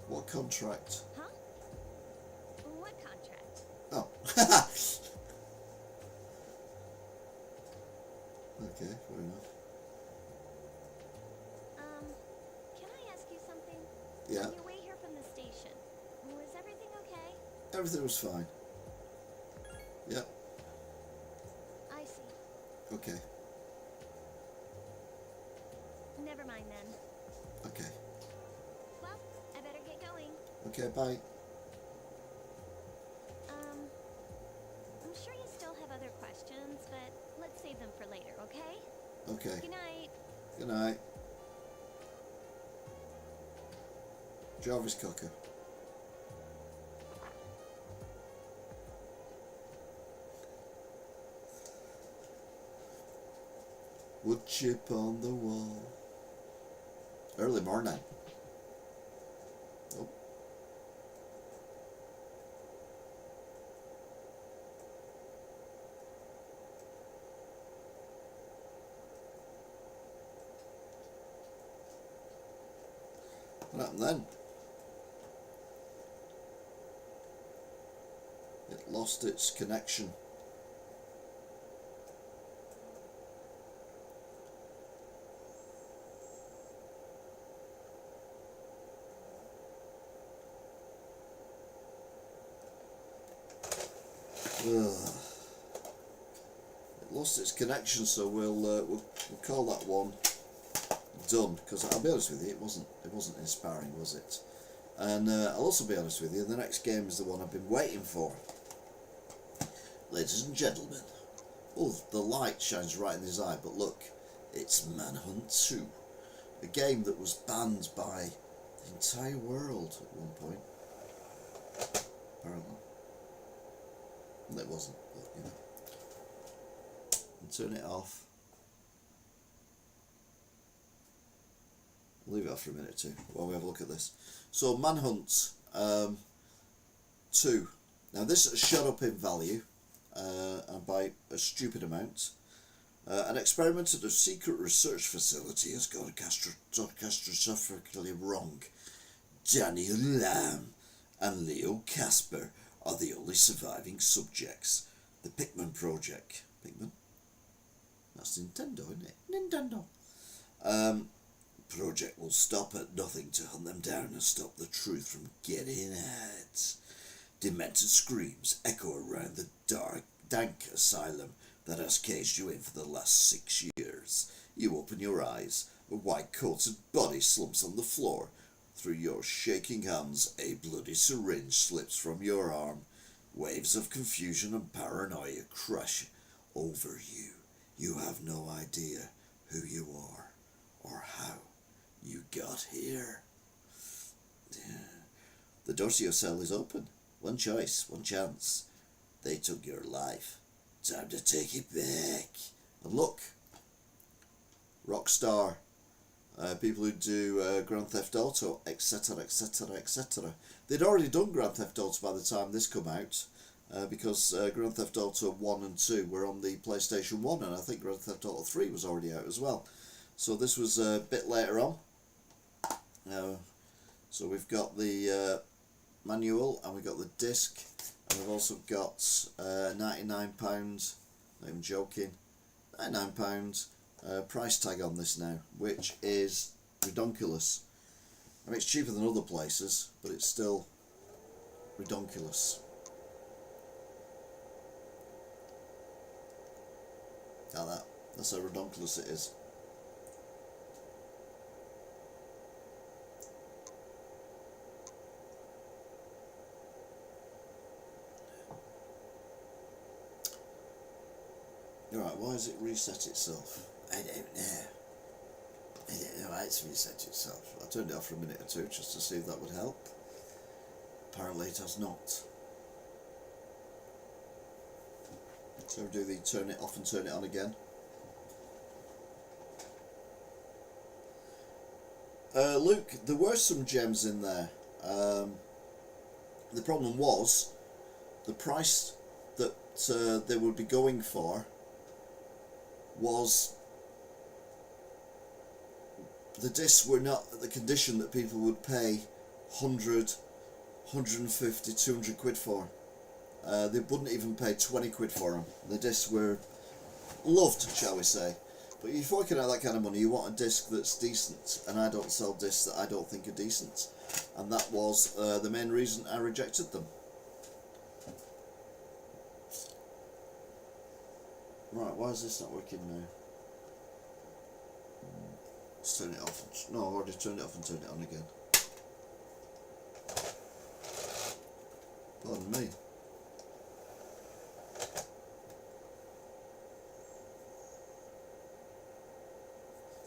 Speaker 1: What contract?
Speaker 3: Huh? What contract?
Speaker 1: Oh. Okay, fair enough.
Speaker 3: Can I ask you something?
Speaker 1: Yeah,
Speaker 3: On your way here from the station, was everything okay?
Speaker 1: everything was fine. Yep,
Speaker 3: I see.
Speaker 1: okay,
Speaker 3: Never mind then.
Speaker 1: okay.
Speaker 3: Well, I better get going.
Speaker 1: Okay, bye.
Speaker 3: I'm sure you still have other questions, but let's save them for later, okay?
Speaker 1: Okay,
Speaker 3: Good night.
Speaker 1: good night. Jarvis Cocker. Wood chip on the wall. Early morning. Oh. What happened then? It lost its connection. Ugh. It lost its connection, so we'll call that one done. Because I'll be honest with you, it wasn't inspiring, was it? And I'll also be honest with you, the next game is the one I've been waiting for. Ladies and gentlemen, Oh, the light shines right in his eye, but look, it's Manhunt 2, a game that was banned by the entire world at one point, apparently. And it wasn't, but you know. And turn it off. Leave it off for a minute or two while we have a look at this. So Manhunt 2. Now this has shot up in value and by a stupid amount. An experiment at a secret research facility has gone catastrophically wrong. Daniel Lamb and Leo Casper are the only surviving subjects. The Pikmin project. Pikmin? That's Nintendo, isn't it? Nintendo. Project will stop at nothing to hunt them down and stop the truth from getting out. Demented screams echo around the dank asylum that has caged you in for the last 6 years. You open your eyes, a white-coated body slumps on the floor. Through your shaking hands, a bloody syringe slips from your arm. Waves of confusion and paranoia crash over you. You have no idea who you are or how you got here. The door to your cell is open. One choice, one chance. They took your life. Time to take it back. And look, Rockstar, people who do Grand Theft Auto, etc, etc, etc. They'd already done Grand Theft Auto by the time this come out, because Grand Theft Auto 1 and 2 were on the PlayStation 1, and I think Grand Theft Auto 3 was already out as well. So this was a bit later on. So we've got the manual, and we've got the disc, and we've also got £99, not even joking, £99 price tag on this now, which is redonkulous. I mean, it's cheaper than other places, but it's still redonkulous. Like that. That's how redonkulous it is. Alright, why has it reset itself? I don't know. I don't know why it's reset itself. I turned it off for a minute or two just to see if that would help. Apparently it has not. So we do the turn it off and turn it on again. Luke, there were some gems in there. The problem was the price that they would be going for was, the discs were not at the condition that people would pay 100, 150, 200 quid for. They wouldn't even pay 20 quid for them. The discs were loved, shall we say. But if you're forking out that kind of money, you want a disc that's decent, and I don't sell discs that I don't think are decent. And that was the main reason I rejected them. Right, why is this not working now? Let's turn it off. No, I've already turned it off and turned it on again. Pardon me.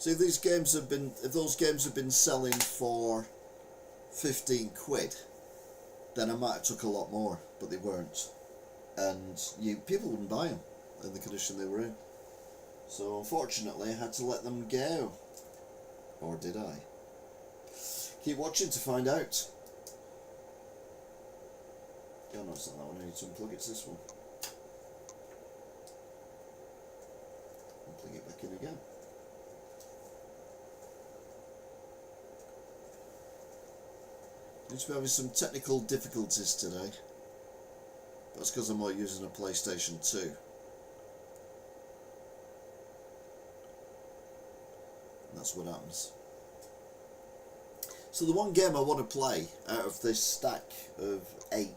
Speaker 1: See, if those games have been selling for 15 quid, then I might have took a lot more, but they weren't, and people wouldn't buy them in the condition they were in. So unfortunately, I had to let them go, or did I? Keep watching to find out. Oh no, it's not that one. I need to unplug it. It's this one. Unplug it back in again. Seems to be having some technical difficulties today. That's because I'm not using a PlayStation 2. And that's what happens. So the one game I want to play out of this stack of 8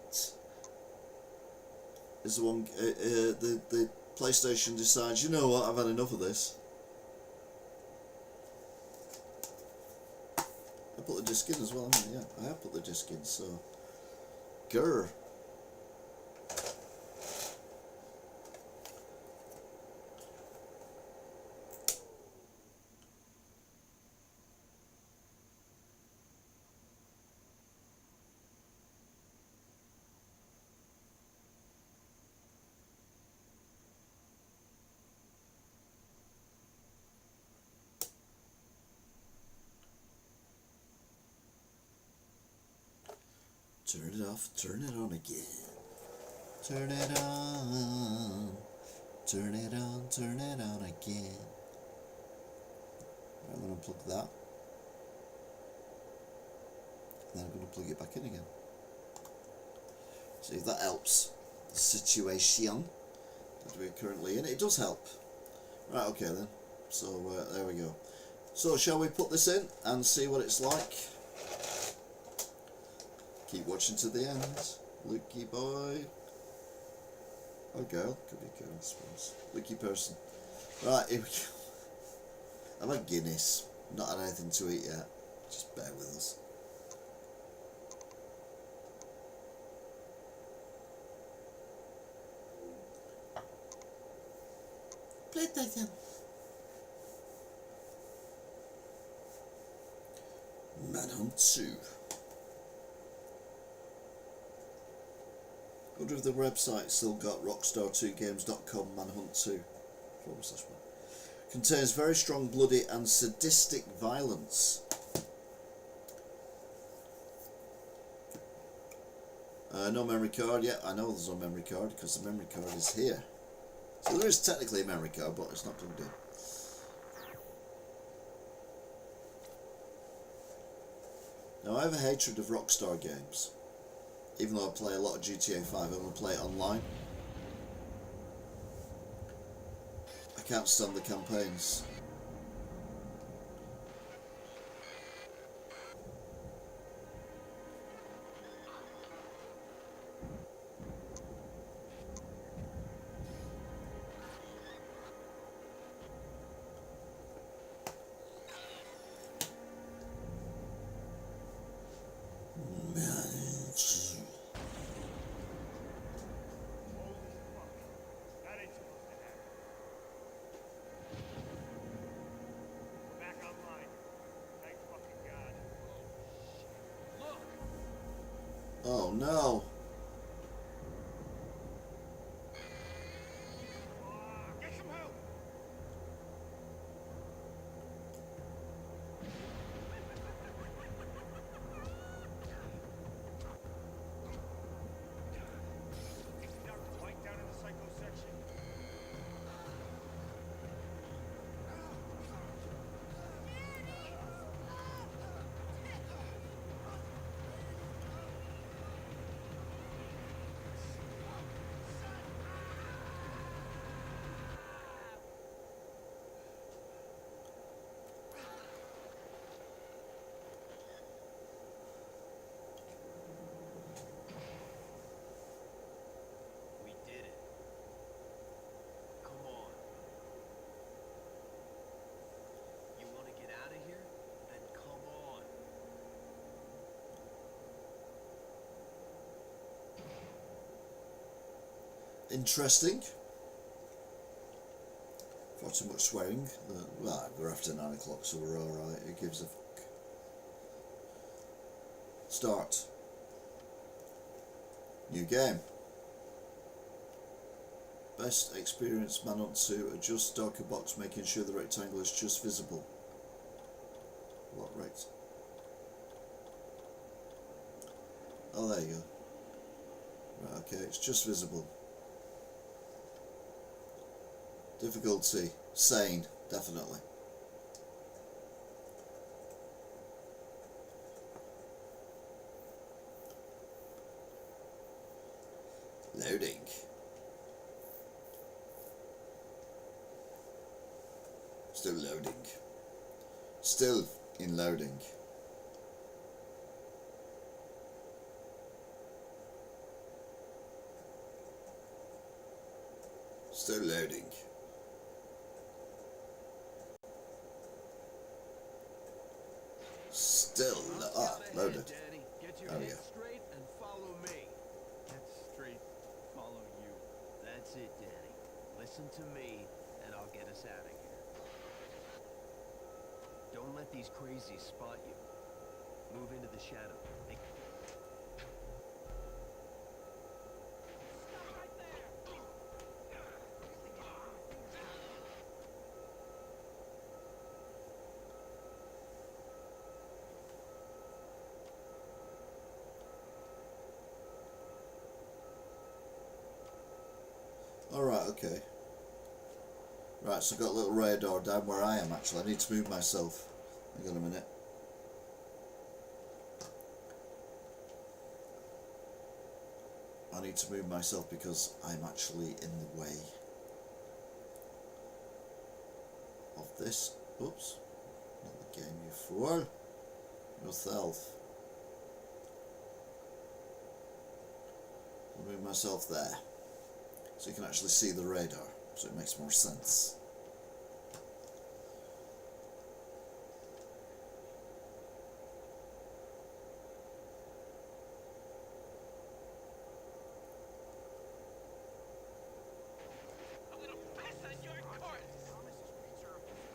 Speaker 1: is the one the PlayStation decides, you know what, I've had enough of this. I put the disc in as well, haven't I? Yeah, I have put the disc in, so... Grr. Turn it off, turn it on again. Turn it on. Turn it on, turn it on again. I'm going to unplug that. And then I'm going to plug it back in again. See if that helps the situation that we're currently in. It does help. Right, okay then. So there we go. So shall we put this in and see what it's like? Keep watching to the end. Lukey boy. Or girl. Could be girl, I suppose. Lukey person. Right, here we go. I'm a Guinness. Not had anything to eat yet. Just bear with us. PlayStation. Manhunt 2. I wonder if the website still got rockstar2games.com Manhunt 2 /1. Contains very strong bloody and sadistic violence. No memory card. Yeah, I know there's no memory card because the memory card is here. So there is technically a memory card, but it's not plugged in. Now I have a hatred of Rockstar games. Even though I play a lot of GTA 5, I want to play it online. I can't stand the campaigns. Oh no!
Speaker 2: Get some help! Right down in the psycho section. We did it. Come on. You want to get out of here? Then come on.
Speaker 1: Interesting. Far too much swearing. Well, we're after 9 o'clock, so we're alright. Who gives a fuck? Start. New game. Best experience Manhunt 2. Adjust darker box, making sure the rectangle is just visible. What rect? Oh, there you go. Right, okay, it's just visible. Difficulty. Sane, definitely. Loading. Still loading. Still in loading. Still loading. Still loaded.
Speaker 2: Get your
Speaker 1: There we
Speaker 2: head
Speaker 1: go.
Speaker 2: straight and follow me. Head straight, follow you. That's it, Daddy. Listen to me, and I'll get us out of here. Don't let these crazies spot you. Move into the shadow. They... Stop right there!
Speaker 1: Alright, okay. Right, so I've got a little radar down where I am actually. I need to move myself. Hang on a minute. I need to move myself because I'm actually in the way of this. Oops. Not the game, you fool. Yourself. I'll move myself there. So you can actually see the radar. So it makes more sense.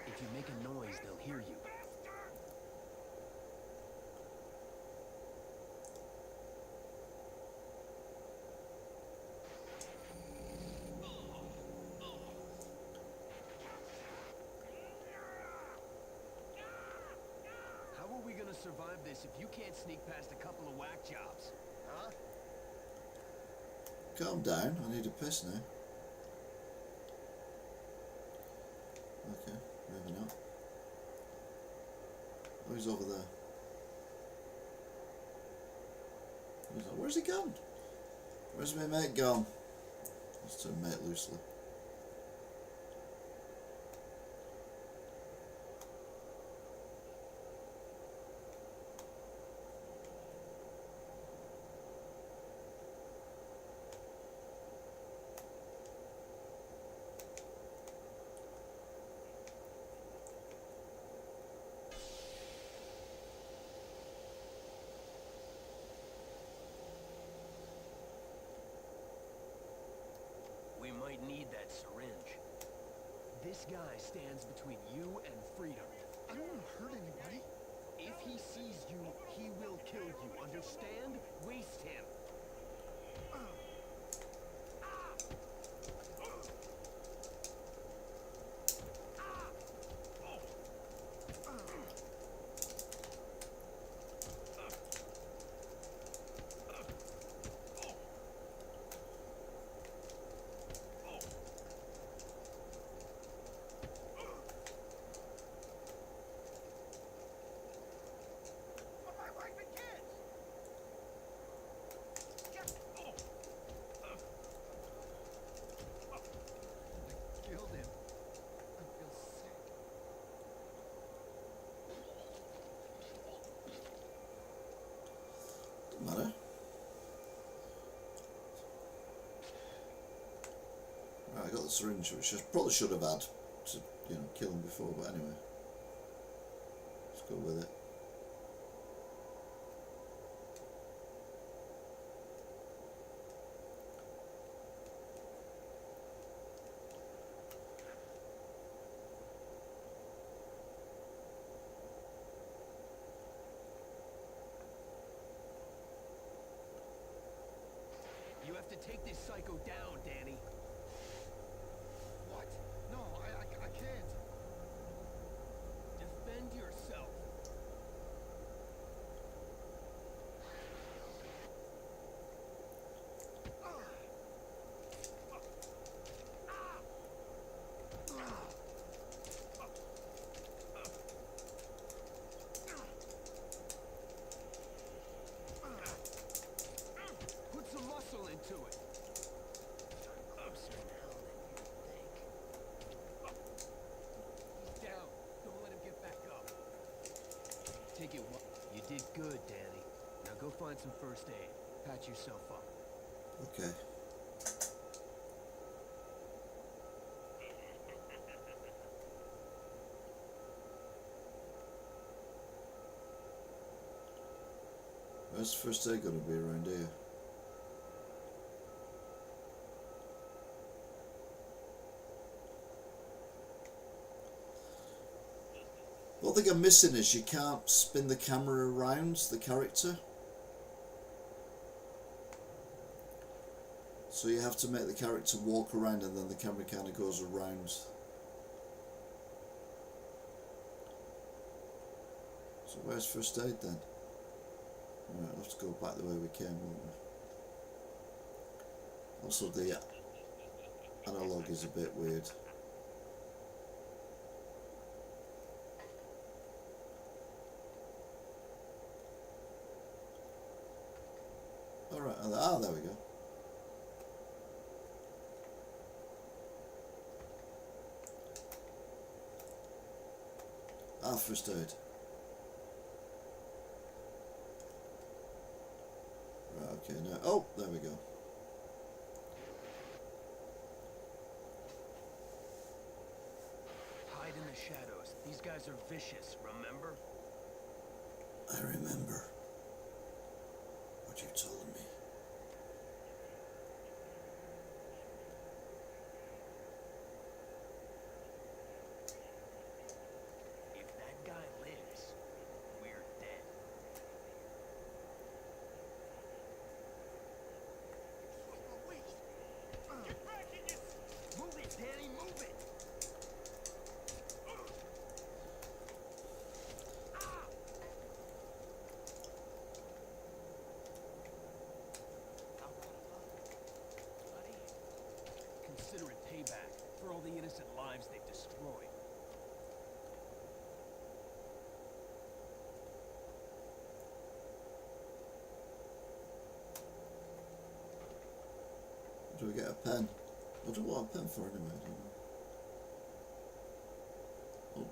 Speaker 2: If you make a noise, they'll hear you. How are we gonna survive this if you can't sneak past a couple of whack jobs? Huh?
Speaker 1: Calm down, I need a piss now. Okay, moving up. Oh, he's over there. Where's he gone? Where's my mate gone? Let's turn mate loosely.
Speaker 2: We might need that syringe. This guy stands between you and freedom.
Speaker 6: I don't want to hurt anybody.
Speaker 2: If he sees you, he will kill you. Understand? Waste him.
Speaker 6: Killed him. I feel sick.
Speaker 1: Doesn't matter. Right, I got the syringe, which I probably should have had to, you know, kill him before, but anyway. Let's go with it.
Speaker 2: You have to take this psycho down, Danny.
Speaker 6: What? No, I can't.
Speaker 2: Defend yourself. Put some muscle into it. He's down. Don't let him get back up. Take it one. You did good, Danny. Now go find some first aid. Patch yourself up.
Speaker 1: Okay. Where's the first aid going to be around here? One thing I'm missing is you can't spin the camera around the character. So you have to make the character walk around and then the camera kind of goes around. So where's first aid then? Alright, we'll have to go back the way we came, won't we? Also the analog is a bit weird. Alright, there we go. First aid. Right, okay, now, oh, there we go.
Speaker 2: Hide in the shadows. These guys are vicious, remember?
Speaker 1: I remember what you told me.
Speaker 2: If that guy lives, we're dead. Get back in your... Move it, Danny, move it! Consider it payback for all the innocent lives they've destroyed.
Speaker 1: Do we get a pen? What do I want a pen for anyway? I don't know. Oh.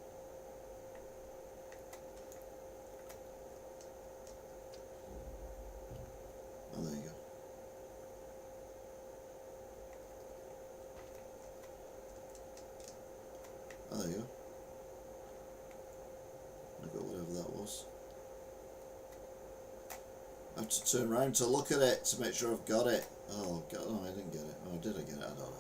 Speaker 1: Oh, there you go. Oh, there you go. I got whatever that was. I have to turn around to look at it to make sure I've got it. Oh, God, no, I didn't get it. Oh, did I get it? I don't know.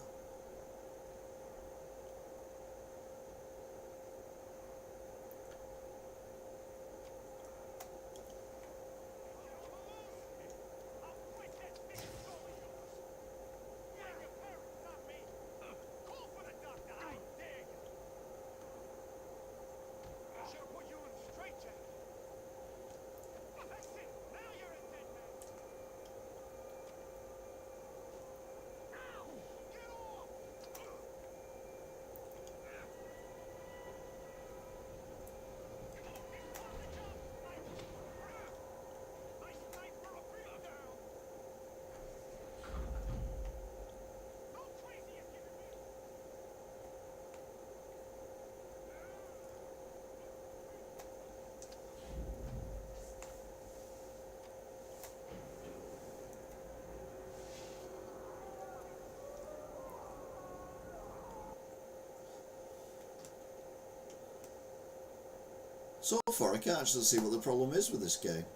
Speaker 1: So far, I can't actually see what the problem is with this game.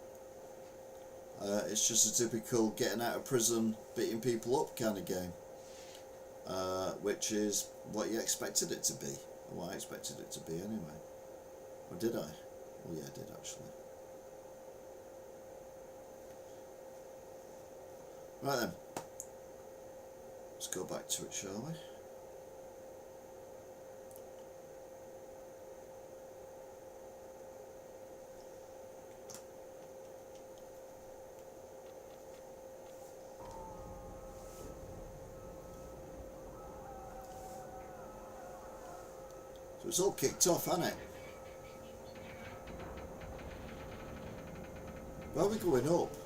Speaker 1: It's just a typical getting out of prison, beating people up kind of game. Which is what you expected it to be. Or what I expected it to be anyway. Or did I? Oh yeah, I did actually. Right then. Let's go back to it, shall we? So it's all kicked off, hasn't it? Where are we going up?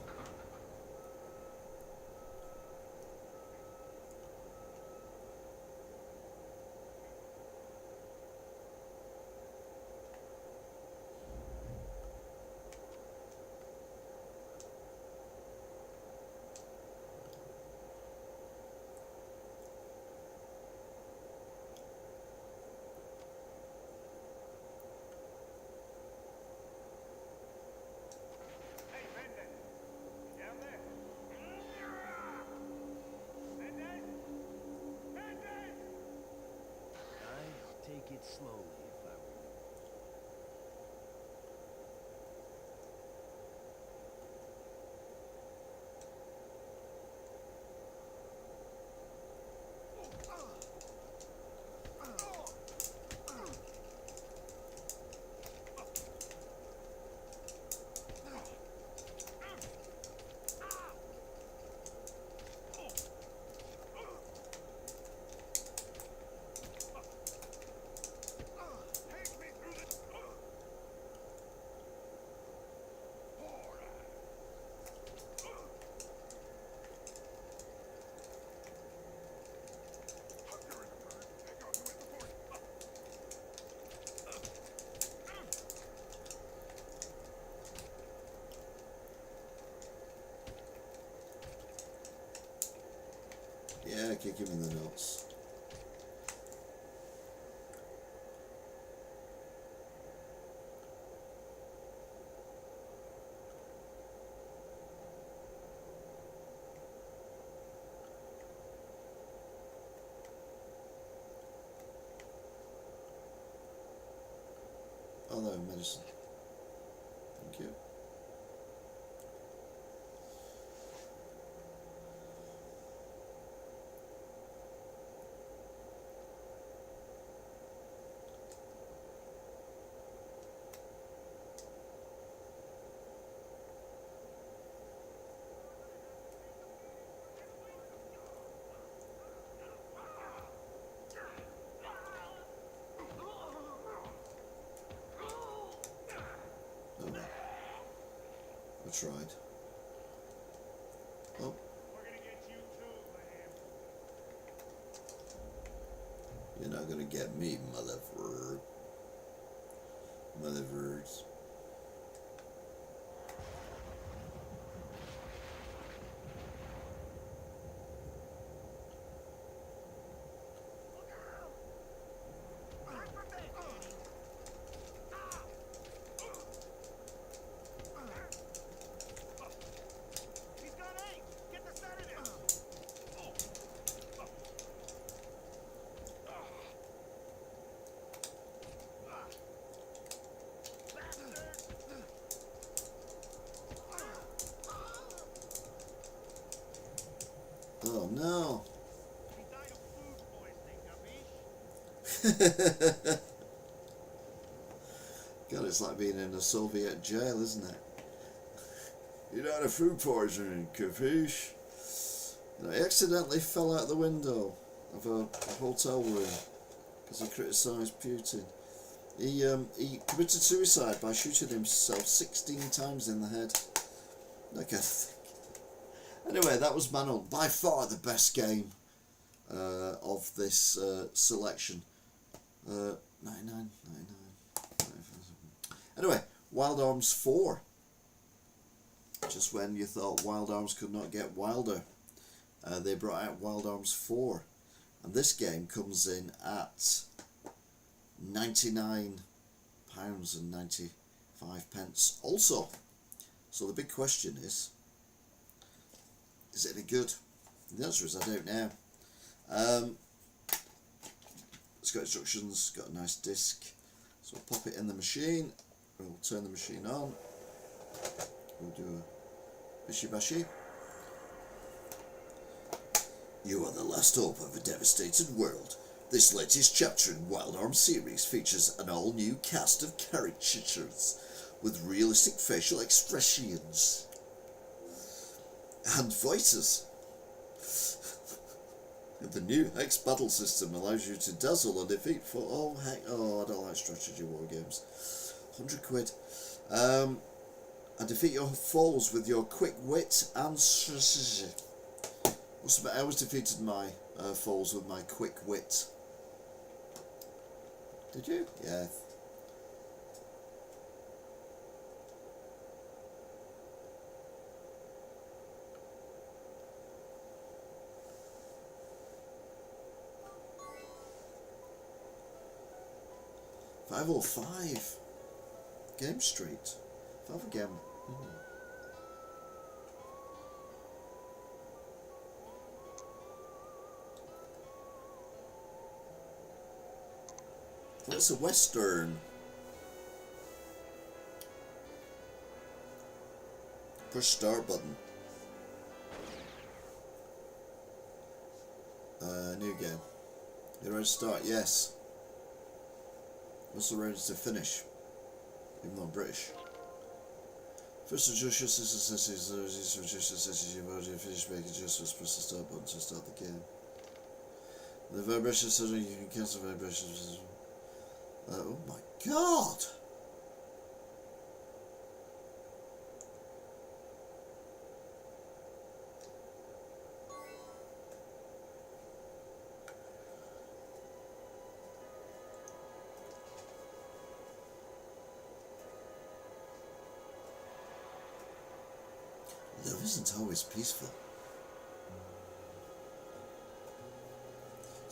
Speaker 2: Take it slowly if I were you.
Speaker 1: Okay, give me the notes. Oh no, medicine. Thank you. Oh well. I tried. Oh. You're not gonna get me, motherfucker. Motherfuckers. Oh no. God, it's like being in a Soviet jail, isn't it? You died of food poisoning, capiche? You know, he accidentally fell out the window of a hotel room because he criticised Putin. He committed suicide by shooting himself 16 times in the head. That kind of thing. Anyway, that was Manhunt, by far the best game of this selection. 99. Anyway, Wild Arms 4. Just when you thought Wild Arms could not get wilder, they brought out Wild Arms 4. And this game comes in at £99.95 also. So the big question is it any good? The answer is I don't know. It's got instructions, got a nice disc. So we'll pop it in the machine, we'll turn the machine on, we'll do a bishy bashy. You are the last hope of a devastated world. This latest chapter in Wild Arms series features an all-new cast of caricatures with realistic facial expressions and voices. The new Hex battle system allows you to dazzle and defeat for I don't like strategy war games. 100 quid. And defeat your foes with your quick wit and strategy. I always defeated my foes with my quick wit. Did you? Yeah. $505 Game Street. Five again. It's a Western. Push start button. New game. You ready to start? Yes. Also ready to finish. Even though I'm British. First adjustments you've already finished making adjustments, press the start button to start the game. The vibration setting, you can cancel vibrations. Oh my god! Love isn't always peaceful.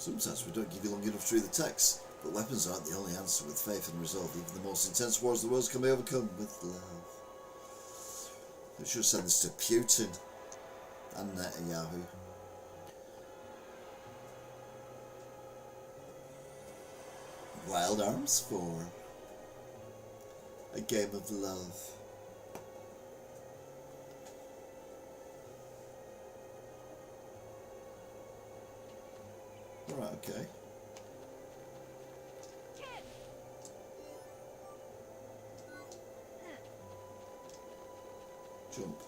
Speaker 1: Sometimes we don't give you long enough to read the text, but weapons aren't the only answer. With faith and resolve, even the most intense wars of the world can be overcome with love. I should send this to Putin and Netanyahu. Wild Arms 4. A game of love. Alright, okay. Jump.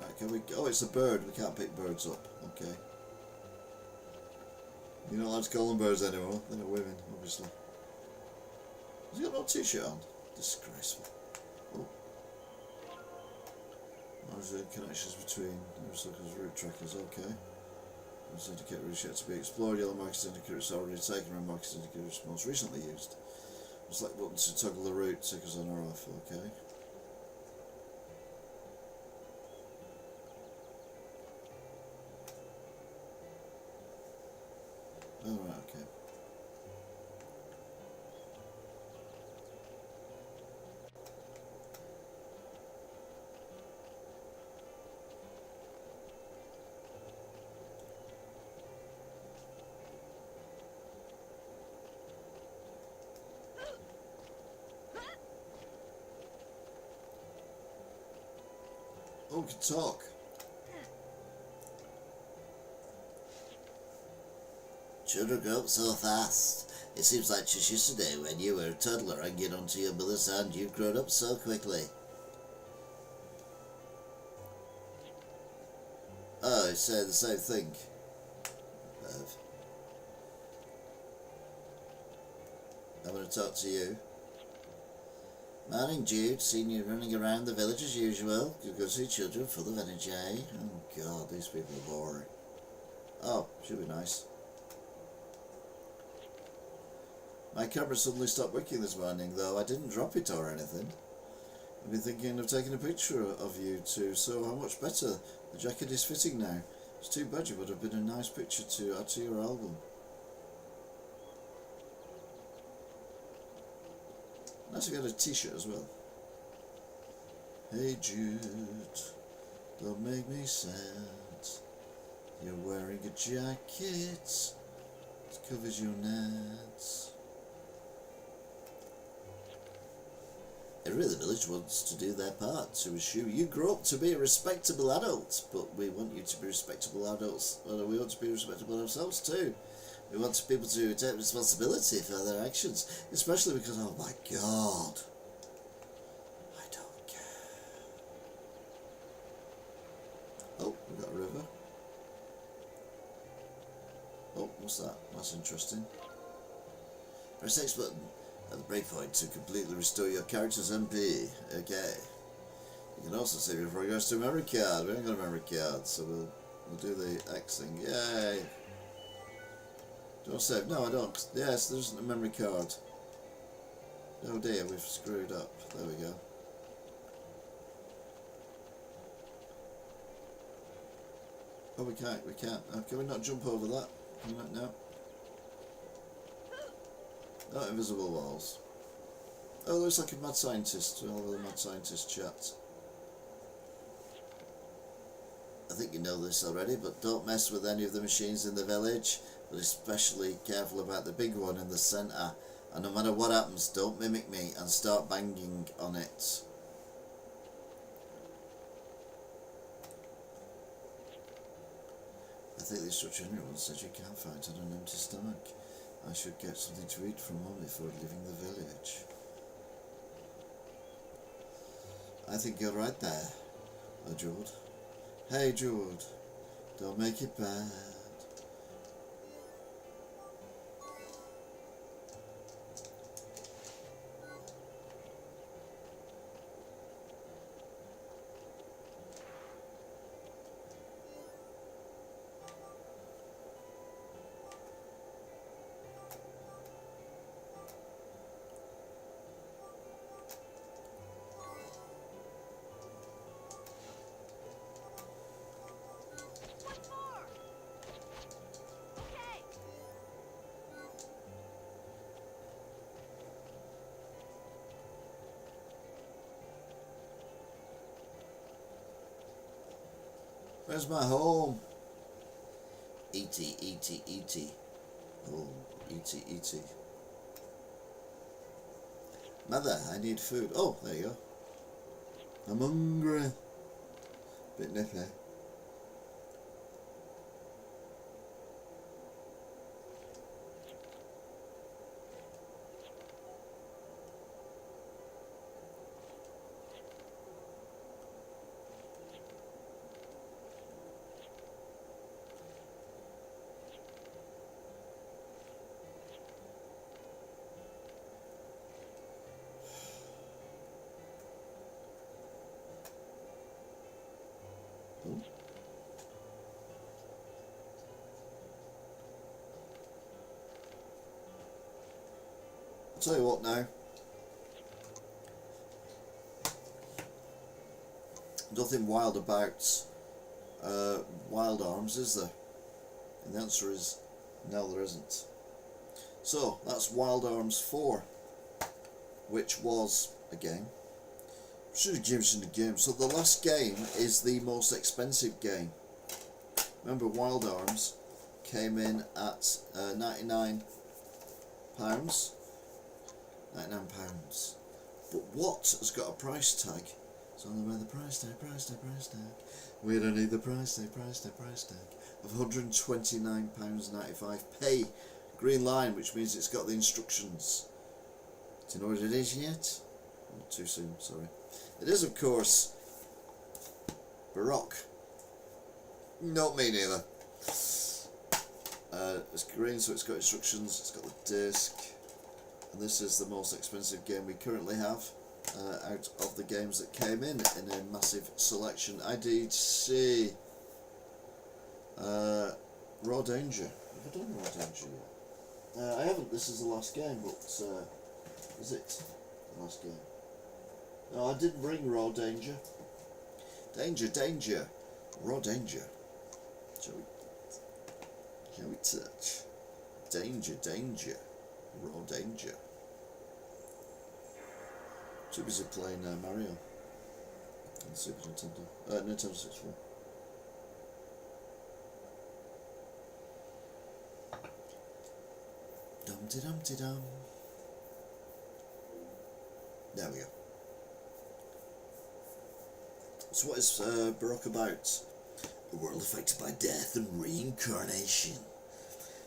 Speaker 1: Right, can we... Oh, it's a bird. We can't pick birds up. Okay. You're not allowed to call them birds anymore. They're not women, obviously. Has he got no t-shirt on? Disgraceful. Oh. There's the connections between neurocycles route trackers. Okay. This indicator is yet to be explored. Yellow markers indicator is already taken. Red markers indicator is most recently used. Select button to toggle the route. Take us on or off. Okay. Alright, okay. Oh, we can talk. Children grow up so fast. It seems like just yesterday when you were a toddler hanging onto your mother's hand. You've grown up so quickly. Oh, it's the same thing. I'm going to talk to you. Morning, Jude. Seen you running around the village as usual. You go see children full of energy. Oh God, these people are boring. Oh, should be nice. My camera suddenly stopped working this morning, though I didn't drop it or anything. I've been thinking of taking a picture of you two, so how much better the jacket is fitting now. It's too bad you would have been a nice picture to add to your album. Nice to get a t-shirt as well. Hey Jude, don't make me sad. You're wearing a jacket that covers your nads. Every other village wants to do their part to assure you grow up to be a respectable adult, but we want you to be respectable adults. Well, we want to be respectable ourselves too. We want people to take responsibility for their actions, especially because, oh my God, I don't care. Oh, we've got a river. Oh, what's that? That's interesting. Press X button at the breakpoint to completely restore your character's MP. Okay. You can also save your progress to a memory card. We haven't got a memory card, so we'll do the X thing. Yay! Don't save. No, I don't. Yes, there isn't a memory card. Oh dear, we've screwed up. There we go. Oh, we can't. We can't. Can we not jump over that? Can we not? No. Oh, invisible walls. Oh, looks like a mad scientist. All of the mad scientist chat. I think you know this already, but don't mess with any of the machines in the village. But especially careful about the big one in the centre. And no matter what happens, don't mimic me and start banging on it. I think the instructor general said you can't fight on an empty stomach. I should get something to eat from home before leaving the village. I think you're right there, Jude. Hey Jude, don't make it bad. Where's my home? E.T., E.T., E.T. Oh, E.T., E.T. Mother, I need food. Oh, there you go. I'm hungry. Bit nippy. Oh. I'll tell you what now. Nothing wild about Wild Arms, is there? And the answer is no, there isn't. So that's Wild Arms 4, which was a game. Should have given you the game. So the last game is the most expensive game. Remember, Wild Arms came in at £99. £99. But what has got a price tag? It's on the price tag. We don't need the price tag of £129.95. Green line, which means it's got the instructions. Do you know what it is yet? Not too soon, sorry. It is, of course, BAROQUE. Not me neither. It's green, so it's got instructions, it's got the disc, and this is the most expensive game we currently have out of the games that came in a massive selection. I did see Raw Danger. Have I done Raw Danger yet? I haven't. This is the last game, but is it the last game? No, I did bring Raw Danger. Danger. Raw Danger. Shall we touch? Danger. Raw Danger. Too busy playing Mario on Super Nintendo. Nintendo 64. Dum-de-dum-de-dum. There we go. So what is BAROQUE about? A world affected by death and reincarnation.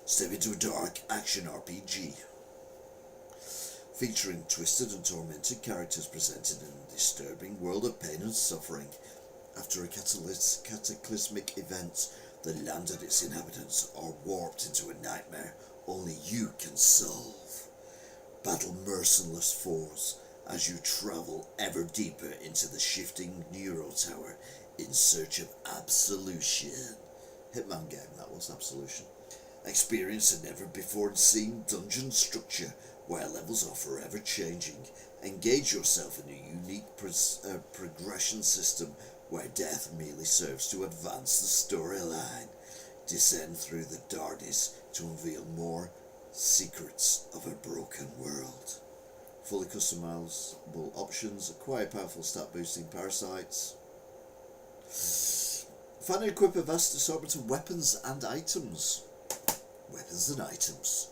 Speaker 1: Step into a dark action RPG. Featuring twisted and tormented characters presented in a disturbing world of pain and suffering. After a cataclysmic event, the land and its inhabitants are warped into a nightmare only you can solve. Battle merciless foes as you travel ever deeper into the shifting Neuro Tower in search of absolution. Hitman game, that was Absolution. Experience a never before seen dungeon structure where levels are forever changing. Engage yourself in a unique progression system where death merely serves to advance the storyline. Descend through the darkness to unveil more secrets of a broken world. Fully customizable options, acquire powerful stat boosting parasites. Find and equip a vast assortment of weapons and items. Weapons and items.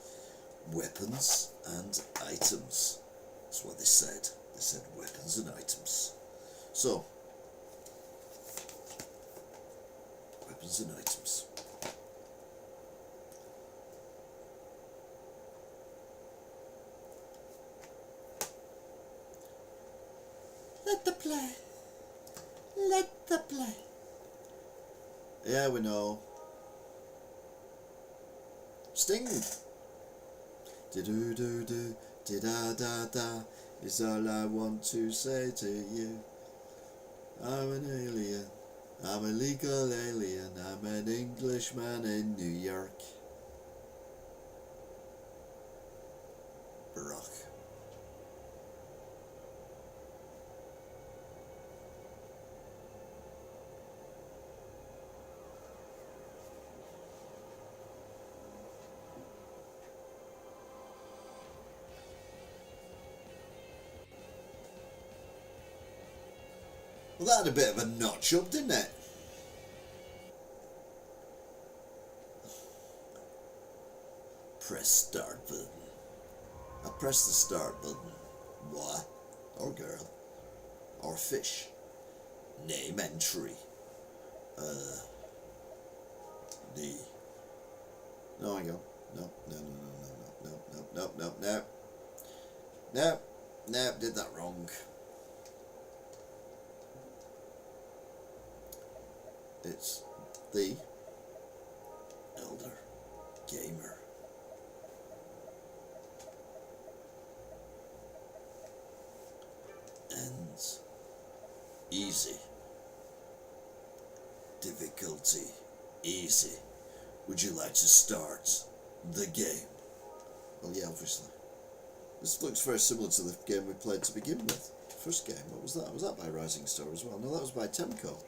Speaker 1: That's what they said. They said weapons and items. So, weapons and items. Let the play. Yeah, we know. Sting. Do-do-do-do, di-da-da-da, is all I want to say to you. I'm an alien. I'm a legal alien. I'm an Englishman in New York. BAROQUE. Well, that had a bit of a notch up, didn't it? Press start button. I press the start button. Boy, or girl, or fish. Name entry. D. No, hang on. No. No, did that wrong. It's the Elder Gamer. Ends. Easy. Difficulty. Easy. Would you like to start the game? Well, yeah, obviously. This looks very similar to the game we played to begin with. First game, what was that? Was that by Rising Star as well? No, that was by Temco.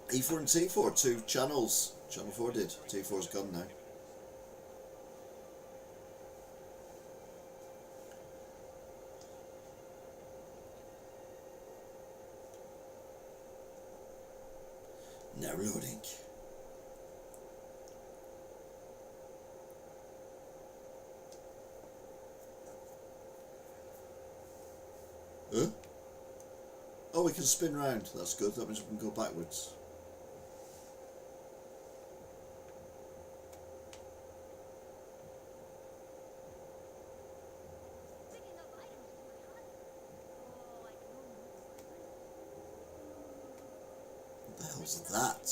Speaker 1: E4 and T4, two channels. Channel 4 did. T4's gone now. Now loading. Huh? Oh, we can spin round. That's good. That means we can go backwards. What the hell's that?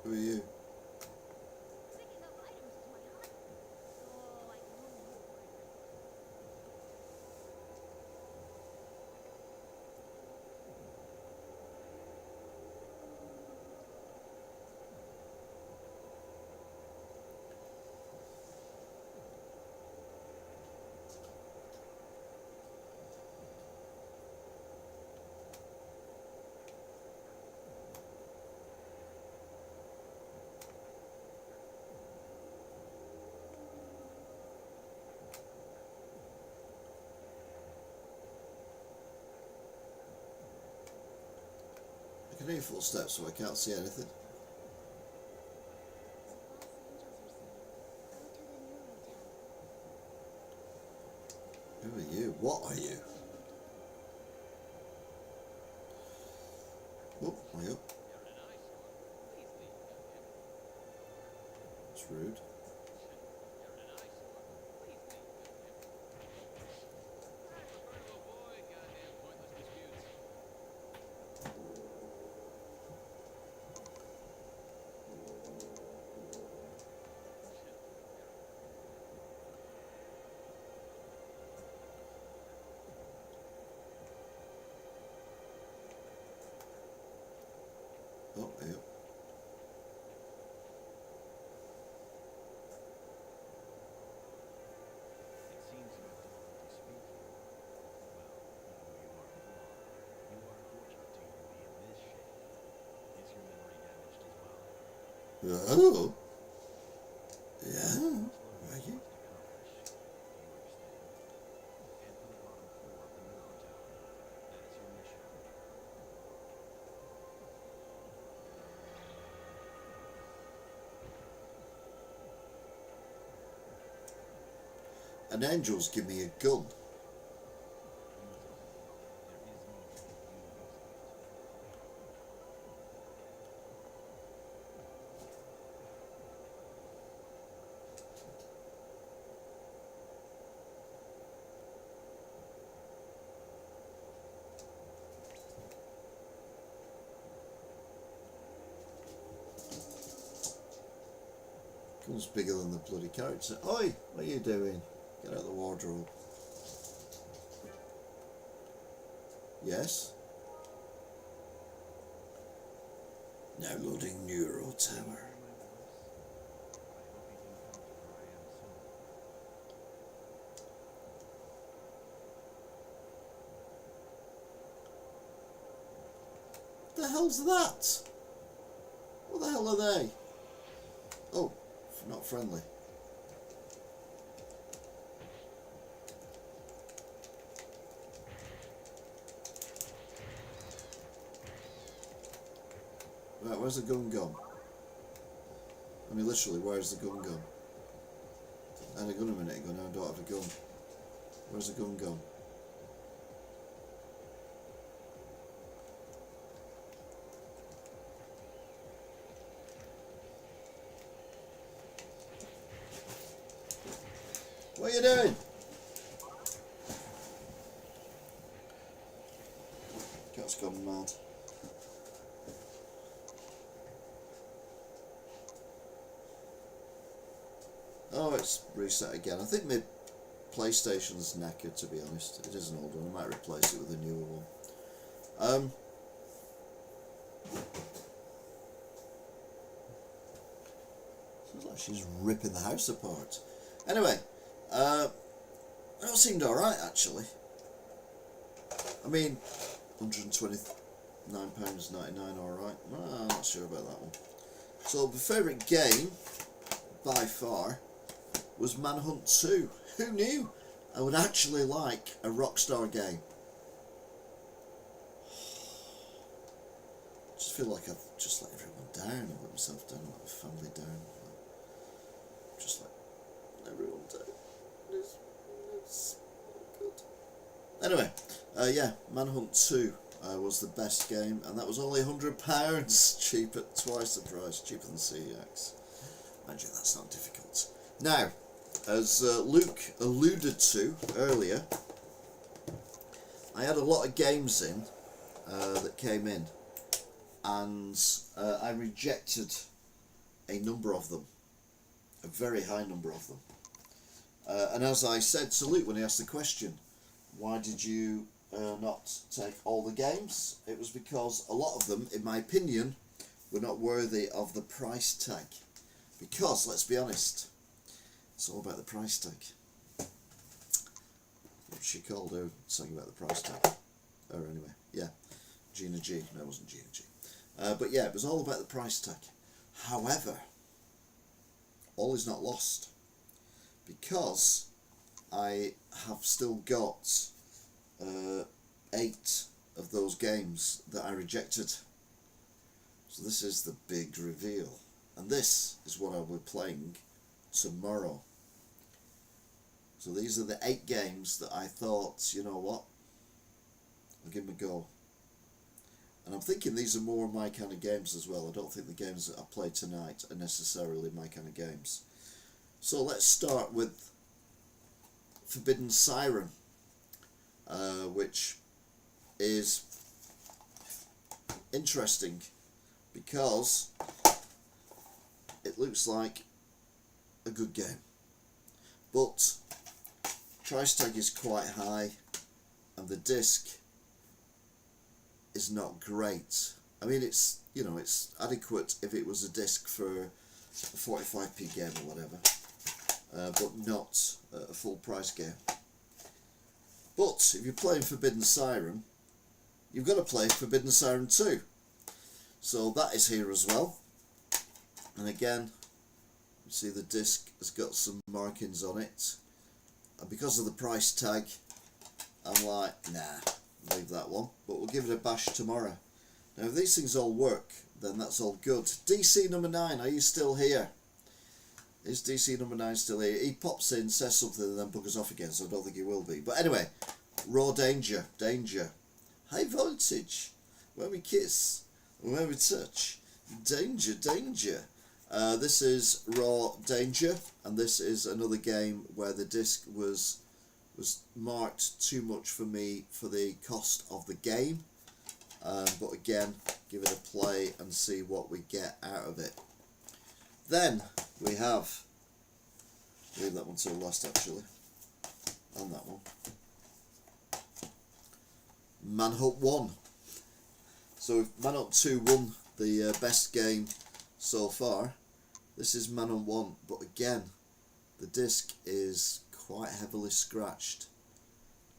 Speaker 1: Who are you? I can hear footsteps, so I can't see anything. Who are you? What are you? Oh, way up. That's rude. Oh, way up.
Speaker 2: It seems you have difficulty speaking. Well, you are fortunate to even be in this shape. Is your memory damaged as well?
Speaker 1: Oh. Yeah. Right here.
Speaker 2: Head for the bottom floor of the neuro tower. That is your mission.
Speaker 1: An angel's give me a gun. Gun's bigger than the bloody character. Oi, what are you doing? Get out of the wardrobe. Yes? Now loading Neuro Tower. What the hell's that? What the hell are they? Oh, not friendly. Right, where's the gun gone? I mean, literally, where's the gun gone? I had a gun a minute ago, now I don't have a gun. Where's the gun gone? What are you doing? Cat's gone mad. Oh, it's reset again. I think my PlayStation's knackered, to be honest. It is an old one. I might replace it with a newer one. Sounds like she's ripping the house apart. Anyway, that seemed alright, actually. I mean, £129.99, alright. I'm not sure about that one. So, my favourite game, by far, was Manhunt 2. Who knew I would actually like a Rockstar game? I just feel like I've just let everyone down. I've let myself down, I've let my family down. Just let everyone down. It's good. Anyway, yeah, Manhunt 2 was the best game, and that was only £100, cheap at twice the price, cheaper than CEX. Mind you, that's not difficult. Now, as Luke alluded to earlier, I had a lot of games in that came in, and I rejected a number of them, a very high number of them. And as I said to Luke when he asked the question, why did you not take all the games? It was because a lot of them, in my opinion, were not worthy of the price tag. Because, let's be honest, it's all about the price tag. What she called her saying about the price tag. Or anyway, yeah, Gina G. No, it wasn't Gina G. But yeah, it was all about the price tag. However, all is not lost. Because I have still got 8 of those games that I rejected. So this is the big reveal. And this is what I'll be playing tomorrow. So these are the 8 games that I thought, you know what, I'll give them a go. And I'm thinking these are more my kind of games as well. I don't think the games that I play tonight are necessarily my kind of games. So let's start with Forbidden Siren, which is interesting because it looks like a good game, but price tag is quite high and the disc is not great. I mean, it's, you know, it's adequate if it was a disc for a 45p game or whatever, but not a full price game. But if you're playing Forbidden Siren, you've got to play Forbidden Siren 2. So that is here as well. And again, you see the disc has got some markings on it. And because of the price tag, I'm like, nah, leave that one. But we'll give it a bash tomorrow. Now, if these things all work, then that's all good. DC number 9, are you still here? Is DC number 9 still here? He pops in, says something, and then buggers off again, so I don't think he will be. But anyway, Raw Danger, Danger. High Voltage, when we kiss, when we touch. Danger, Danger. This is Raw Danger, and this is another game where the disc was marked too much for me for the cost of the game. But again, give it a play and see what we get out of it. Then we have, leave that one till last actually, and that one, Manhunt 1. So if Manhunt 2 won the best game so far, this is Manhunt 1, but again, the disc is quite heavily scratched,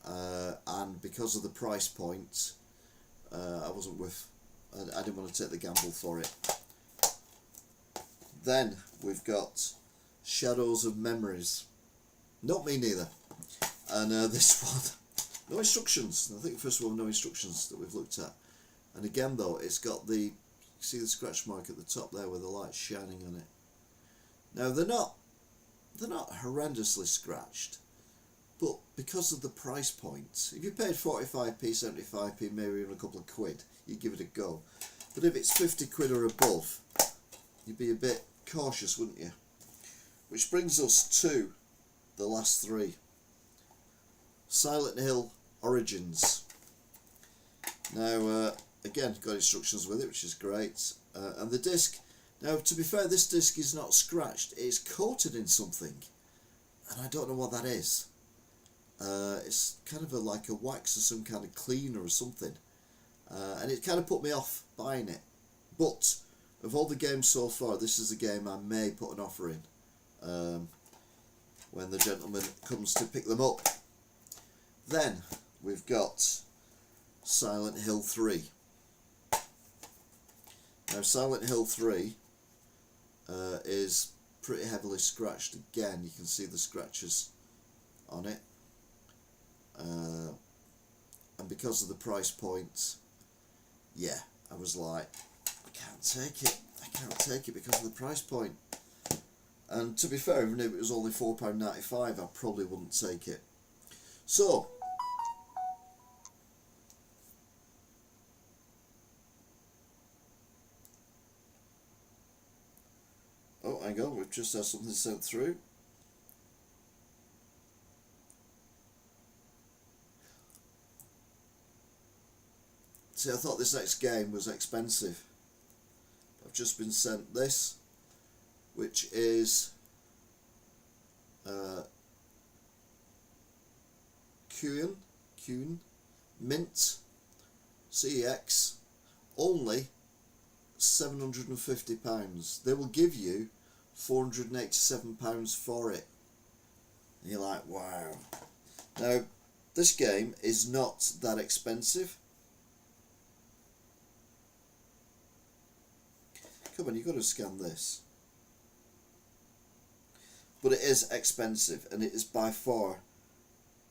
Speaker 1: and because of the price point, I didn't want to take the gamble for it. Then we've got Shadows of Memories. Not me neither. And this one, no instructions. I think the first one, no instructions that we've looked at. And again though, it's got the see the scratch mark at the top there where the light's shining on it. Now they're not horrendously scratched, but because of the price point, if you paid 45p, 75p, maybe even a couple of quid, you give it a go. But if it's 50 quid or above, you'd be a bit cautious, wouldn't you? Which brings us to the last three. Silent Hill Origins. Now, again, got instructions with it, which is great. And the disc, now to be fair, this disc is not scratched, it's coated in something. And I don't know what that is. It's kind of like a wax or some kind of cleaner or something. And it kind of put me off buying it. But, of all the games so far, this is a game I may put an offer in. When the gentleman comes to pick them up. Then, we've got Silent Hill 3. Now Silent Hill 3 is pretty heavily scratched again. You can see the scratches on it. And because of the price point, yeah, I was like, I can't take it. I can't take it because of the price point. And to be fair, even if it was only £4.95, I probably wouldn't take it. So, oh, hang on, we've just had something sent through. See, I thought this next game was expensive. I've just been sent this, which is Kuhn Mint CEX, only £750. They will give you £487 for it. And you're like, wow. Now, this game is not that expensive. Come on, you've got to scan this. But it is expensive, and it is by far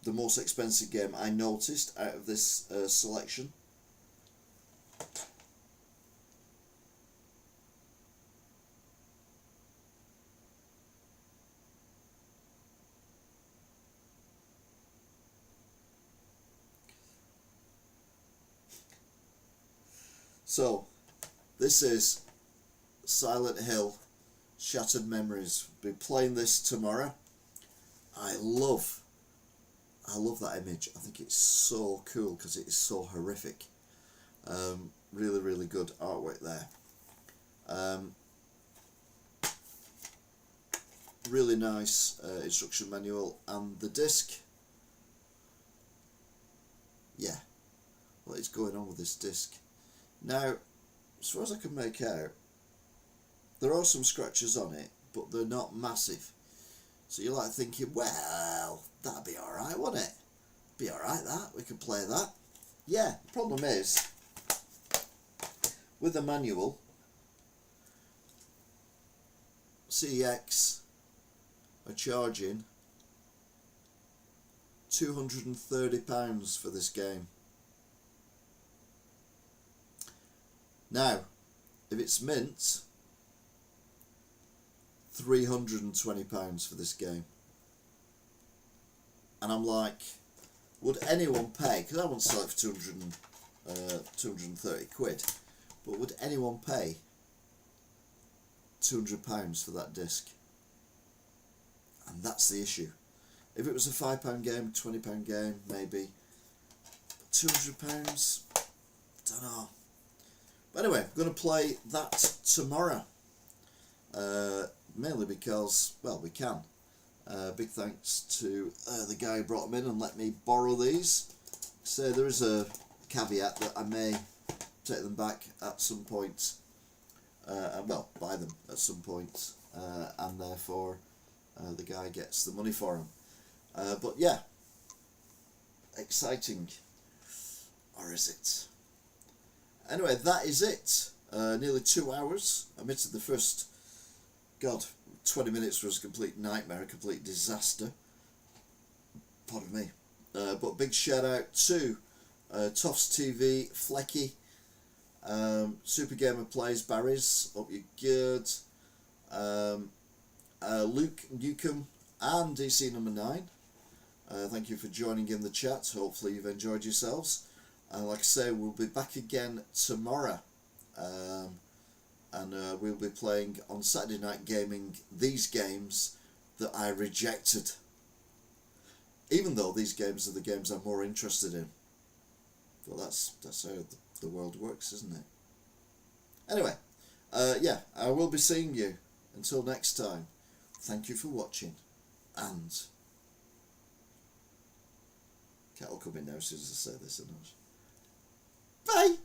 Speaker 1: the most expensive game I noticed out of this selection. So, this is Silent Hill Shattered Memories. We'll be playing this tomorrow. I love that image. I think it's so cool because it is so horrific. Really, really good artwork there. Really nice instruction manual, and the disc. Yeah, what is going on with this disc? Now, as far as I can make out, there are some scratches on it, but they're not massive. So you're like thinking, well, that'd be alright, wouldn't it? Be alright, that. We could play that. Yeah, the problem is, with the manual, CEX are charging £230 for this game. Now, if it's mint, £320 for this game. And I'm like, would anyone pay, because I won't sell it for 230 quid, but would anyone pay £200 for that disc? And that's the issue. If it was a £5 game, £20 game, maybe. But £200? Don't know. But anyway, I'm going to play that tomorrow. Mainly because, well, we can. Big thanks to the guy who brought them in and let me borrow these. So there is a caveat that I may take them back at some point. Well, buy them at some point. And therefore the guy gets the money for them. But yeah, exciting. Or is it? Anyway, that is it. Nearly 2 hours. I admitted the first, 20 minutes was a complete nightmare, a complete disaster. Pardon me. But big shout out to Toffs TV, Flecky, Super Gamer Plays Barry's, hope you're good. Luke Newcomb and DC number 9. Thank you for joining in the chat. Hopefully you've enjoyed yourselves. And like I say, we'll be back again tomorrow. And we'll be playing on Saturday Night Gaming these games that I rejected. Even though these games are the games I'm more interested in. But that's how the world works, isn't it? Anyway, yeah, I will be seeing you. Until next time, thank you for watching, and cat'll come in now as soon as I say this, isn't it? Bye!